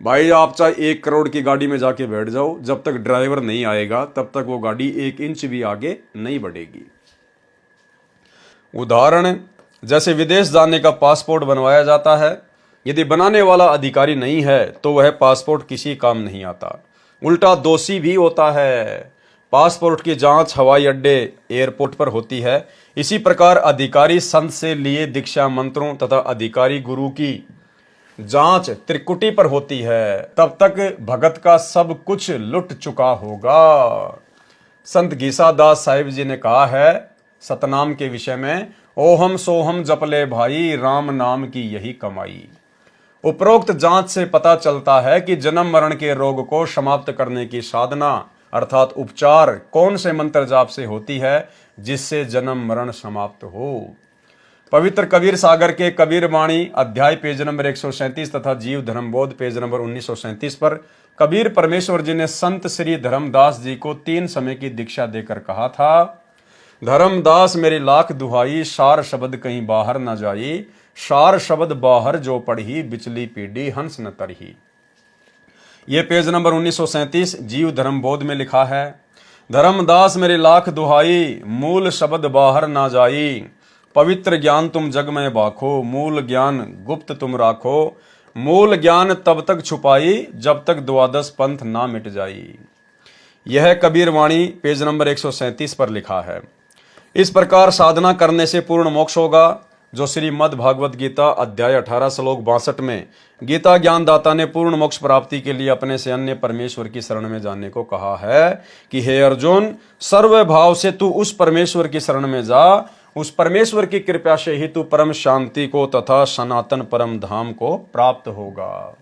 भाई, आप चाहे 1 करोड़ की गाड़ी में जाके बैठ जाओ, जब तक ड्राइवर नहीं आएगा तब तक वो गाड़ी 1 इंच भी आगे नहीं बढ़ेगी। उदाहरण, जैसे विदेश जाने का पासपोर्ट बनवाया जाता है, यदि बनाने वाला अधिकारी नहीं है तो वह पासपोर्ट किसी काम नहीं आता, उल्टा दोषी भी होता है। पासपोर्ट की जांच हवाई अड्डे एयरपोर्ट पर होती है। इसी प्रकार अधिकारी संत से लिए दीक्षा मंत्रों तथा अधिकारी गुरु की जांच त्रिकुटी पर होती है, तब तक भगत का सब कुछ लुट चुका होगा। संत गीसादास साहिब जी ने कहा है सतनाम के विषय में, ओहम सोहम जप ले भाई, राम नाम की यही कमाई। उपरोक्त जांच से पता चलता है कि जन्म मरण के रोग को समाप्त करने की साधना अर्थात उपचार कौन से मंत्र जाप से होती है जिससे जन्म मरण समाप्त हो। पवित्र कबीर सागर के कबीर वाणी अध्याय पेज नंबर 137 तथा जीव धर्मबोध पेज नंबर 1937 पर कबीर परमेश्वर जी ने संत श्री धर्मदास जी को 3 समय की दीक्षा देकर कहा था, धर्मदास मेरी लाख दुहाई, सार शब्द कहीं बाहर न जाई, सार शब्द बाहर जो पढ़ी, बिचली पीढ़ी हंस न तरही। ये पेज नंबर 1937 जीव धर्मबोध में लिखा है, धर्मदास मेरी लाख दुहाई, मूल शब्द बाहर ना जाई, पवित्र ज्ञान तुम जग में बाखो, मूल ज्ञान गुप्त तुम राखो, मूल ज्ञान तब तक छुपाई जब तक द्वादश पंथ ना मिट जाई। यह कबीर वाणी पेज नंबर 137 पर लिखा है। इस प्रकार साधना करने से पूर्ण मोक्ष होगा, जो श्रीमद् भागवत गीता अध्याय 18 श्लोक 62 में गीता ज्ञानदाता ने पूर्ण मोक्ष प्राप्ति के लिए अपने से अन्य परमेश्वर की शरण में जाने को कहा है कि हे अर्जुन, सर्व भाव से तू उस परमेश्वर की शरण में जा, उस परमेश्वर की कृपा से ही तू परम शांति को तथा सनातन परम धाम को प्राप्त होगा।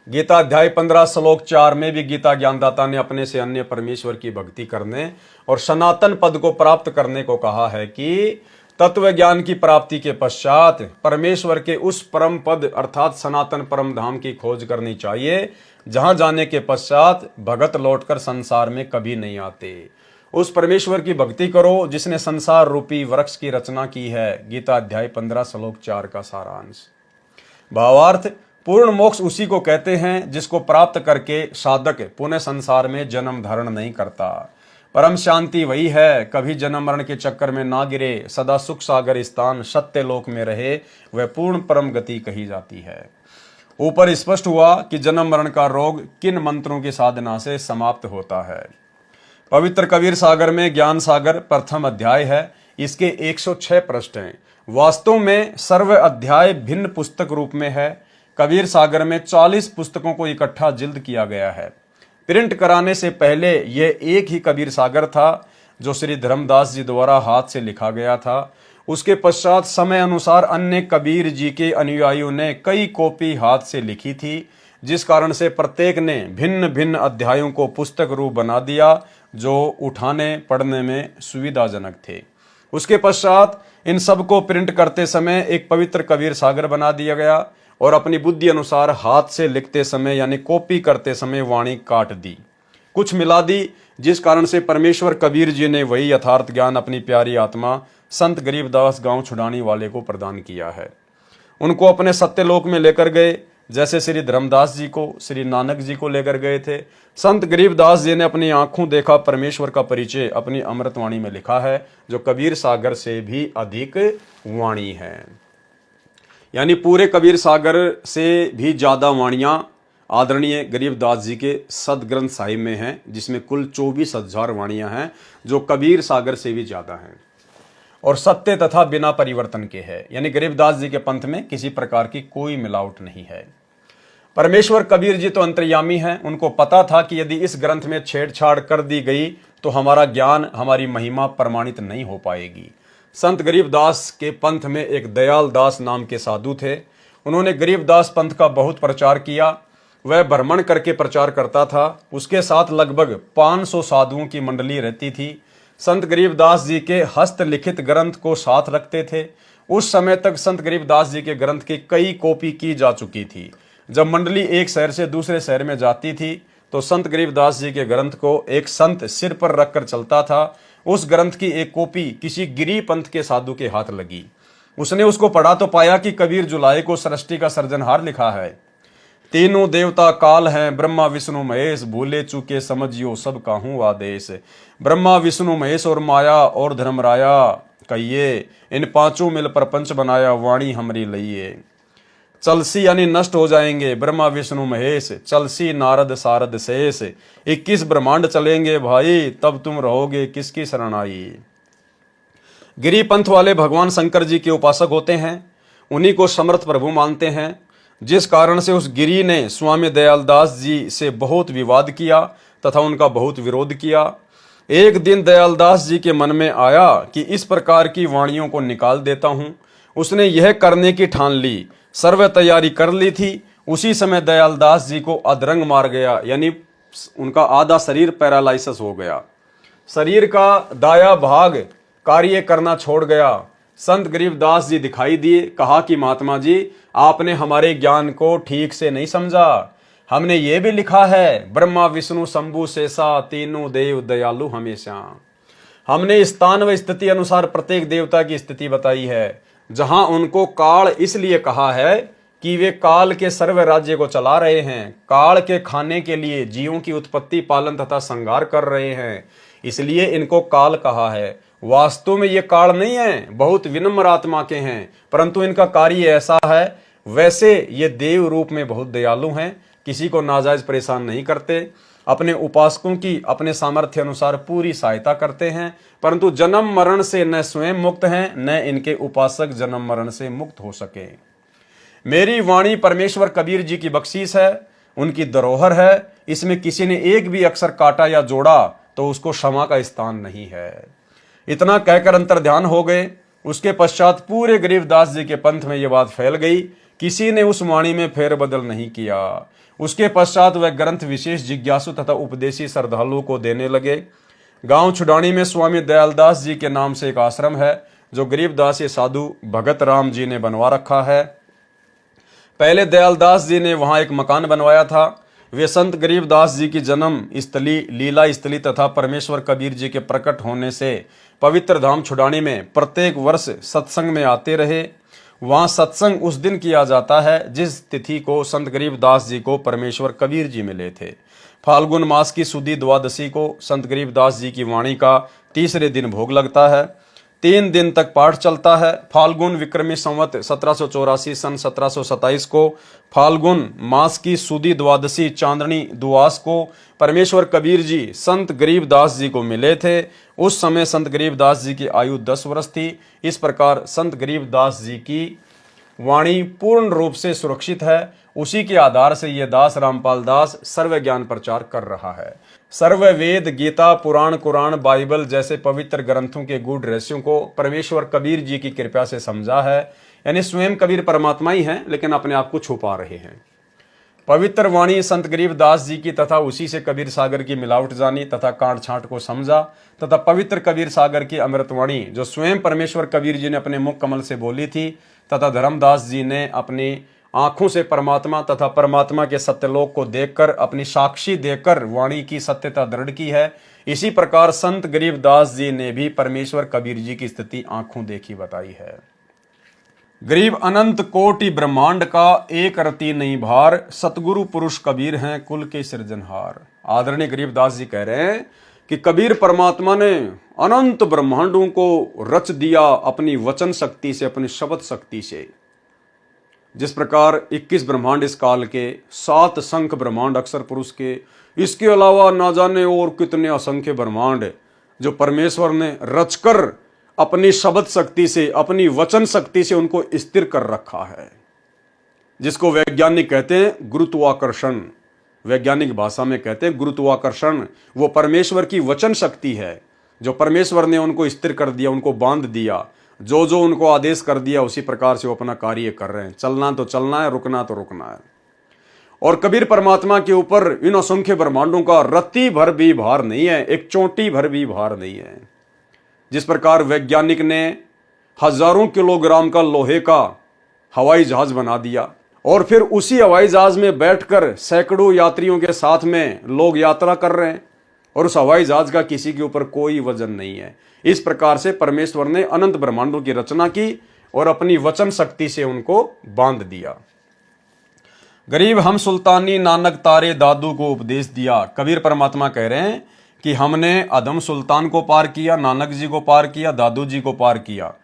गीता अध्याय 15 श्लोक 4 में भी गीता ज्ञानदाता ने अपने से अन्य परमेश्वर की भक्ति करने और सनातन पद को प्राप्त करने को कहा है कि तत्व ज्ञान की प्राप्ति के पश्चात परमेश्वर के उस परम पद अर्थात सनातन परम धाम की खोज करनी चाहिए, जहां जाने के पश्चात भगत लौटकर संसार में कभी नहीं आते। उस परमेश्वर की भक्ति करो जिसने संसार रूपी वृक्ष की रचना की है। गीता अध्याय 15 श्लोक 4 का सारांश। भावार्थ, पूर्ण मोक्ष उसी को कहते हैं जिसको प्राप्त करके साधक पुनः संसार में जन्म धारण नहीं करता। परम शांति वही है, कभी जन्म मरण के चक्कर में ना गिरे, सदा सुख सागर स्थान सत्य लोक में रहे, वह पूर्ण परम गति कही जाती है। ऊपर स्पष्ट हुआ कि जन्म मरण का रोग किन मंत्रों की साधना से समाप्त होता है। पवित्र कबीर सागर में ज्ञान सागर प्रथम अध्याय है। इसके 106 पृष्ठ हैं। वास्तव में सर्व अध्याय भिन्न पुस्तक रूप में है। कबीर सागर में 40 पुस्तकों को इकट्ठा जिल्द किया गया है। प्रिंट कराने से पहले यह एक ही कबीर सागर था जो श्री धर्मदास जी द्वारा हाथ से लिखा गया था। उसके पश्चात समय अनुसार अन्य कबीर जी के अनुयायियों ने कई कॉपी हाथ से लिखी थी, जिस कारण से प्रत्येक ने भिन्न भिन्न अध्यायों को पुस्तक रूप बना दिया जो उठाने पढ़ने में सुविधाजनक थे। उसके पश्चात इन सब को प्रिंट करते समय एक पवित्र कबीर सागर बना दिया गया और अपनी बुद्धि अनुसार हाथ से लिखते समय यानी कॉपी करते समय वाणी काट दी, कुछ मिला दी, जिस कारण से परमेश्वर कबीर जी ने वही यथार्थ ज्ञान अपनी प्यारी आत्मा संत गरीबदास गांव छुड़ाने वाले को प्रदान किया है। उनको अपने सत्यलोक में लेकर गए, जैसे श्री धर्मदास जी को श्री नानक जी को लेकर गए थे। संत गरीबदास जी ने अपनी आंखों देखा परमेश्वर का परिचय अपनी अमृतवाणी में लिखा है, जो कबीर सागर से भी अधिक वाणी है। यानी पूरे कबीर सागर से भी ज्यादा वाणियां आदरणीय गरीबदास जी के सदग्रंथ साहिब में हैं, जिसमें कुल 24,000 वाणियां हैं, जो कबीर सागर से भी ज्यादा हैं और सत्य तथा बिना परिवर्तन के हैं। यानी गरीबदास जी के पंथ में किसी प्रकार की कोई मिलावट नहीं है। परमेश्वर कबीर जी तो अंतर्यामी हैं। उनको पता था कि यदि इस ग्रंथ में छेड़छाड़ कर दी गई तो हमारा ज्ञान, हमारी महिमा प्रमाणित नहीं हो पाएगी। संत गरीबदास के पंथ में एक दयाल दास नाम के साधु थे। उन्होंने गरीबदास पंथ का बहुत प्रचार किया। वह भ्रमण करके प्रचार करता था। उसके साथ लगभग 500 साधुओं की मंडली रहती थी। संत गरीबदास जी के हस्तलिखित ग्रंथ को साथ रखते थे। उस समय तक संत गरीबदास जी के ग्रंथ की कई कॉपी की जा चुकी थी। जब मंडली एक शहर से दूसरे शहर में जाती थी तो संत गरीबदास जी के ग्रंथ को एक संत सिर पर रखकर चलता था। उस ग्रंथ की एक कॉपी किसी गिरी पंथ के साधु के हाथ लगी। उसने उसको पढ़ा तो पाया कि कबीर जुलाहे को सृष्टि का सृजनहार लिखा है। तीनों देवता काल हैं, ब्रह्मा विष्णु महेश, भूले चूके समझियो सब काहू आदेश। ब्रह्मा विष्णु महेश और माया और धर्मराया कहिए, इन पांचों मिल प्रपंच बनाया, वाणी हमरी लइए। चलसी यानी नष्ट हो जाएंगे ब्रह्मा विष्णु महेश, चलसी नारद सारद शेष। 21 ब्रह्मांड चलेंगे भाई, तब तुम रहोगे किसकी शरण आई। गिरी पंथ वाले भगवान शंकर जी के उपासक होते हैं। उन्हीं को समर्थ प्रभु मानते हैं, जिस कारण से उस गिरी ने स्वामी दयालदास जी से बहुत विवाद किया तथा उनका बहुत विरोध किया। एक दिन दयालदास जी के मन में आया कि इस प्रकार की वाणियों को निकाल देता हूं। उसने यह करने की ठान ली, सर्व तैयारी कर ली थी। उसी समय दयालदास जी को अधरंग मार गया, यानी उनका आधा शरीर पैरालाइसिस हो गया, शरीर का दाया भाग कार्य करना छोड़ गया। संत गरीबदास जी दिखाई दिए, कहा कि महात्मा जी आपने हमारे ज्ञान को ठीक से नहीं समझा। हमने ये भी लिखा है ब्रह्मा विष्णु शंभु शेषा तीनों देव दयालु हमेशा। हमने स्थान व स्थिति अनुसार प्रत्येक देवता की स्थिति बताई है। जहां उनको काल इसलिए कहा है कि वे काल के सर्व राज्य को चला रहे हैं, काल के खाने के लिए जीवों की उत्पत्ति पालन तथा संहार कर रहे हैं, इसलिए इनको काल कहा है। वास्तव में ये काल नहीं है, बहुत विनम्र आत्मा के हैं, परंतु इनका कार्य ऐसा है। वैसे ये देव रूप में बहुत दयालु हैं, किसी को नाजायज परेशान नहीं करते, अपने उपासकों की अपने सामर्थ्य अनुसार पूरी सहायता करते हैं, परंतु जन्म मरण से न स्वयं मुक्त हैं, न इनके उपासक जन्म मरण से मुक्त हो सके। मेरी वाणी परमेश्वर कबीर जी की बख्शीश है, उनकी धरोहर है। इसमें किसी ने एक भी अक्षर काटा या जोड़ा तो उसको क्षमा का स्थान नहीं है। इतना कहकर अंतर ध्यान हो गए। उसके पश्चात पूरे गरीबदास जी के पंथ में यह बात फैल गई, किसी ने उस वाणी में फेरबदल नहीं किया। उसके पश्चात वह ग्रंथ विशेष जिज्ञासु तथा उपदेशी श्रद्धालुओं को देने लगे। गांव छुडानी में स्वामी दयालदास जी के नाम से एक आश्रम है, जो गरीबदास साधु भगत राम जी ने बनवा रखा है। पहले दयालदास जी ने वहां एक मकान बनवाया था। वे संत गरीबदास जी की जन्म स्थली, लीला स्थली तथा परमेश्वर कबीर जी के प्रकट होने से पवित्र धाम छुडानी में प्रत्येक वर्ष सत्संग में आते रहे। वहां सत्संग उस दिन किया जाता है जिस तिथि को संत गरीबदास जी को परमेश्वर कबीर जी मिले थे। फाल्गुन मास की सुदी द्वादशी को संत गरीबदास जी की वाणी का तीसरे दिन भोग लगता है। 3 दिन तक पाठ चलता है। फाल्गुन विक्रमी संवत 1784 सन 1727 को फाल्गुन मास की सुदी द्वादशी चांदनी दुआस को परमेश्वर कबीर जी संत गरीबदास जी को मिले थे। उस समय संत गरीबदास जी की आयु 10 वर्ष थी। इस प्रकार संत गरीबदास जी की वाणी पूर्ण रूप से सुरक्षित है। उसी के आधार से यह दास रामपाल दास सर्व ज्ञान प्रचार कर रहा है। सर्व वेद, गीता, पुराण, कुरान, बाइबल जैसे पवित्र ग्रंथों के गूढ़ रहस्यों को परमेश्वर कबीर जी की कृपा से समझा है। यानी स्वयं कबीर परमात्मा ही हैं, लेकिन अपने आप को छुपा रहे हैं। पवित्र वाणी संत गरीबदास जी की तथा उसी से कबीर सागर की मिलावट जानी तथा कांट छांट को समझा तथा पवित्र कबीर सागर की अमृतवाणी जो स्वयं परमेश्वर कबीर जी ने अपने मुख कमल से बोली थी तथा धर्मदास जी ने अपनी आंखों से परमात्मा तथा परमात्मा के सत्यलोक को देखकर अपनी साक्षी देकर वाणी की सत्यता दृढ़ की है। इसी प्रकार संत गरीबदास जी ने भी परमेश्वर कबीर जी की स्थिति आंखों देखी बताई है। गरीब अनंत कोटि ब्रह्मांड का एक रति नहीं भार, सतगुरु पुरुष कबीर हैं कुल के सृजनहार। आदरणीय गरीबदास जी कह रहे हैं कि कबीर परमात्मा ने अनंत ब्रह्मांडों को रच दिया अपनी वचन शक्ति से, अपनी शब्द शक्ति से। जिस प्रकार 21 ब्रह्मांड इस काल के, 7 संख ब्रह्मांड अक्षर पुरुष के, इसके अलावा ना जाने और कितने असंख्य ब्रह्मांड जो परमेश्वर ने रचकर अपनी शब्द शक्ति से, अपनी वचन शक्ति से उनको स्थिर कर रखा है, जिसको वैज्ञानिक कहते हैं गुरुत्वाकर्षण। वैज्ञानिक भाषा में कहते हैं गुरुत्वाकर्षण वो परमेश्वर की वचन शक्ति है, जो परमेश्वर ने उनको स्थिर कर दिया, उनको बांध दिया। जो जो उनको आदेश कर दिया उसी प्रकार से वो अपना कार्य कर रहे हैं। चलना तो चलना है, रुकना तो रुकना है। और कबीर परमात्मा के ऊपर इन असंख्य ब्रह्मांडों का रत्ती भर भी भार नहीं है, एक चोटी भर भी भार नहीं है। जिस प्रकार वैज्ञानिक ने हजारों किलोग्राम का लोहे का हवाई जहाज बना दिया और फिर उसी हवाई जहाज में बैठकर सैकड़ों यात्रियों के साथ में लोग यात्रा कर रहे हैं और उस हवाई जहाज का किसी के ऊपर कोई वजन नहीं है। इस प्रकार से परमेश्वर ने अनंत ब्रह्मांडों की रचना की और अपनी वचन शक्ति से उनको बांध दिया। गरीब हम सुल्तानी नानक तारे दादू को उपदेश दिया। कबीर परमात्मा कह रहे हैं कि हमने अदम सुल्तान को पार किया, नानक जी को पार किया, दादू जी को पार किया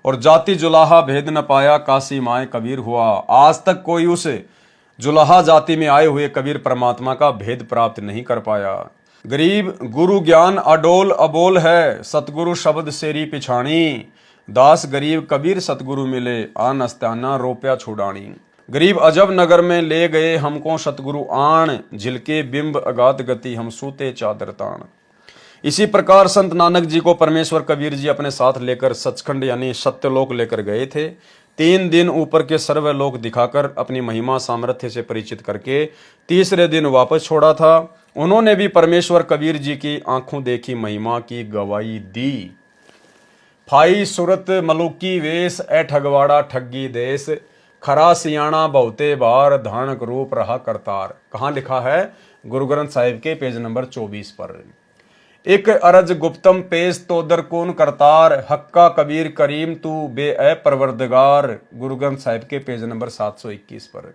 और जाति जुलाहा भेद न पाया, काशी माए कबीर हुआ। आज तक कोई उस जुलाहा जाति में आए हुए कबीर परमात्मा का भेद प्राप्त नहीं कर पाया। गरीब गुरु ज्ञान अडोल अबोल है, सतगुरु शब्द सेरी पिछाणी। दास गरीब कबीर सतगुरु मिले, आन अस्ताना रोप्या छुड़ानी। गरीब अजब नगर में ले गए हमको सतगुरु आण, झिलके बिंब अगात गति हम सूते चादर ताण। इसी प्रकार संत नानक जी को परमेश्वर कबीर जी अपने साथ लेकर सचखंड यानी सत्यलोक लेकर गए थे। 3 दिन ऊपर के सर्वलोक दिखाकर अपनी महिमा सामर्थ्य से परिचित करके तीसरे दिन वापस छोड़ा था। उन्होंने भी परमेश्वर कबीर जी की आंखों देखी महिमा की गवाही दी। फाई सुरत मलुकी वेश ए ठगवाड़ा ठगी देश, खरा सियाणा बहुते बार धारणक रूप रहा करतार। कहाँ लिखा है? गुरु ग्रंथ साहिब के पेज नंबर 24 पर। एक अरज गुप्तम पेश तो दरकून करतार, हक्का कबीर करीम तू बे ए परवरदगार। गुरु ग्रंथ साहिब के पेज नंबर 721 पर।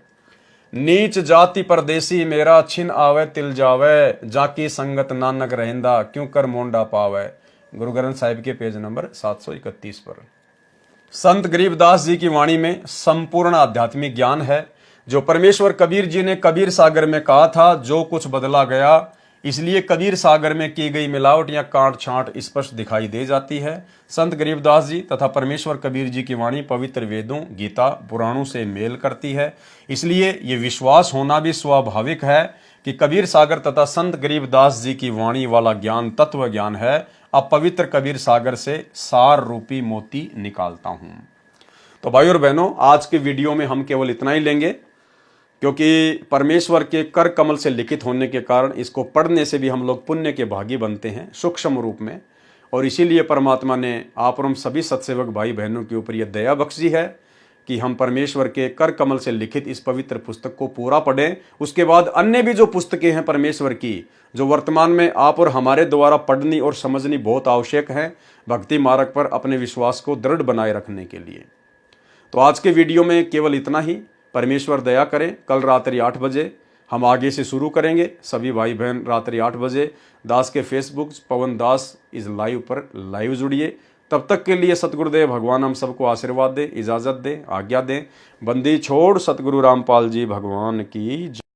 नीच जाति परदेसी मेरा छिन आवे तिल जावे, जाकी संगत नानक रहंदा क्यों कर मोंडा पावे। गुरु ग्रंथ साहिब के पेज नंबर 731 पर। संत गरीबदास जी की वाणी में संपूर्ण आध्यात्मिक ज्ञान है। जो परमेश्वर कबीर जी ने कबीर सागर में कहा था, जो कुछ बदला गया, इसलिए कबीर सागर में की गई मिलावट या काट छांट स्पष्ट दिखाई दे जाती है। संत गरीबदास जी तथा परमेश्वर कबीर जी की वाणी पवित्र वेदों, गीता, पुराणों से मेल करती है। इसलिए ये विश्वास होना भी स्वाभाविक है कि कबीर सागर तथा संत गरीबदास जी की वाणी वाला ज्ञान तत्व ज्ञान है। अब पवित्र कबीर सागर से सार रूपी मोती निकालता हूं। तो भाई और बहनों, आज के वीडियो में हम केवल इतना ही लेंगे, क्योंकि परमेश्वर के कर कमल से लिखित होने के कारण इसको पढ़ने से भी हम लोग पुण्य के भागी बनते हैं सूक्ष्म रूप में। और इसीलिए परमात्मा ने आप और हम सभी सत्सेवक भाई बहनों के ऊपर यह दया बख्शी है कि हम परमेश्वर के कर कमल से लिखित इस पवित्र पुस्तक को पूरा पढ़ें। उसके बाद अन्य भी जो पुस्तकें हैं परमेश्वर की, जो वर्तमान में आप और हमारे द्वारा पढ़नी और समझनी बहुत आवश्यक है भक्ति मार्ग पर अपने विश्वास को दृढ़ बनाए रखने के लिए। तो आज के वीडियो में केवल इतना ही। परमेश्वर दया करें, कल रात्रि 8 बजे हम आगे से शुरू करेंगे। सभी भाई बहन रात्रि 8 बजे दास के फेसबुक पवन दास इस लाइव पर लाइव जुड़िए। तब तक के लिए सतगुरुदेव भगवान हम सबको आशीर्वाद दे, इजाज़त दे, आज्ञा दें। बंदी छोड़ सतगुरु रामपाल जी भगवान की।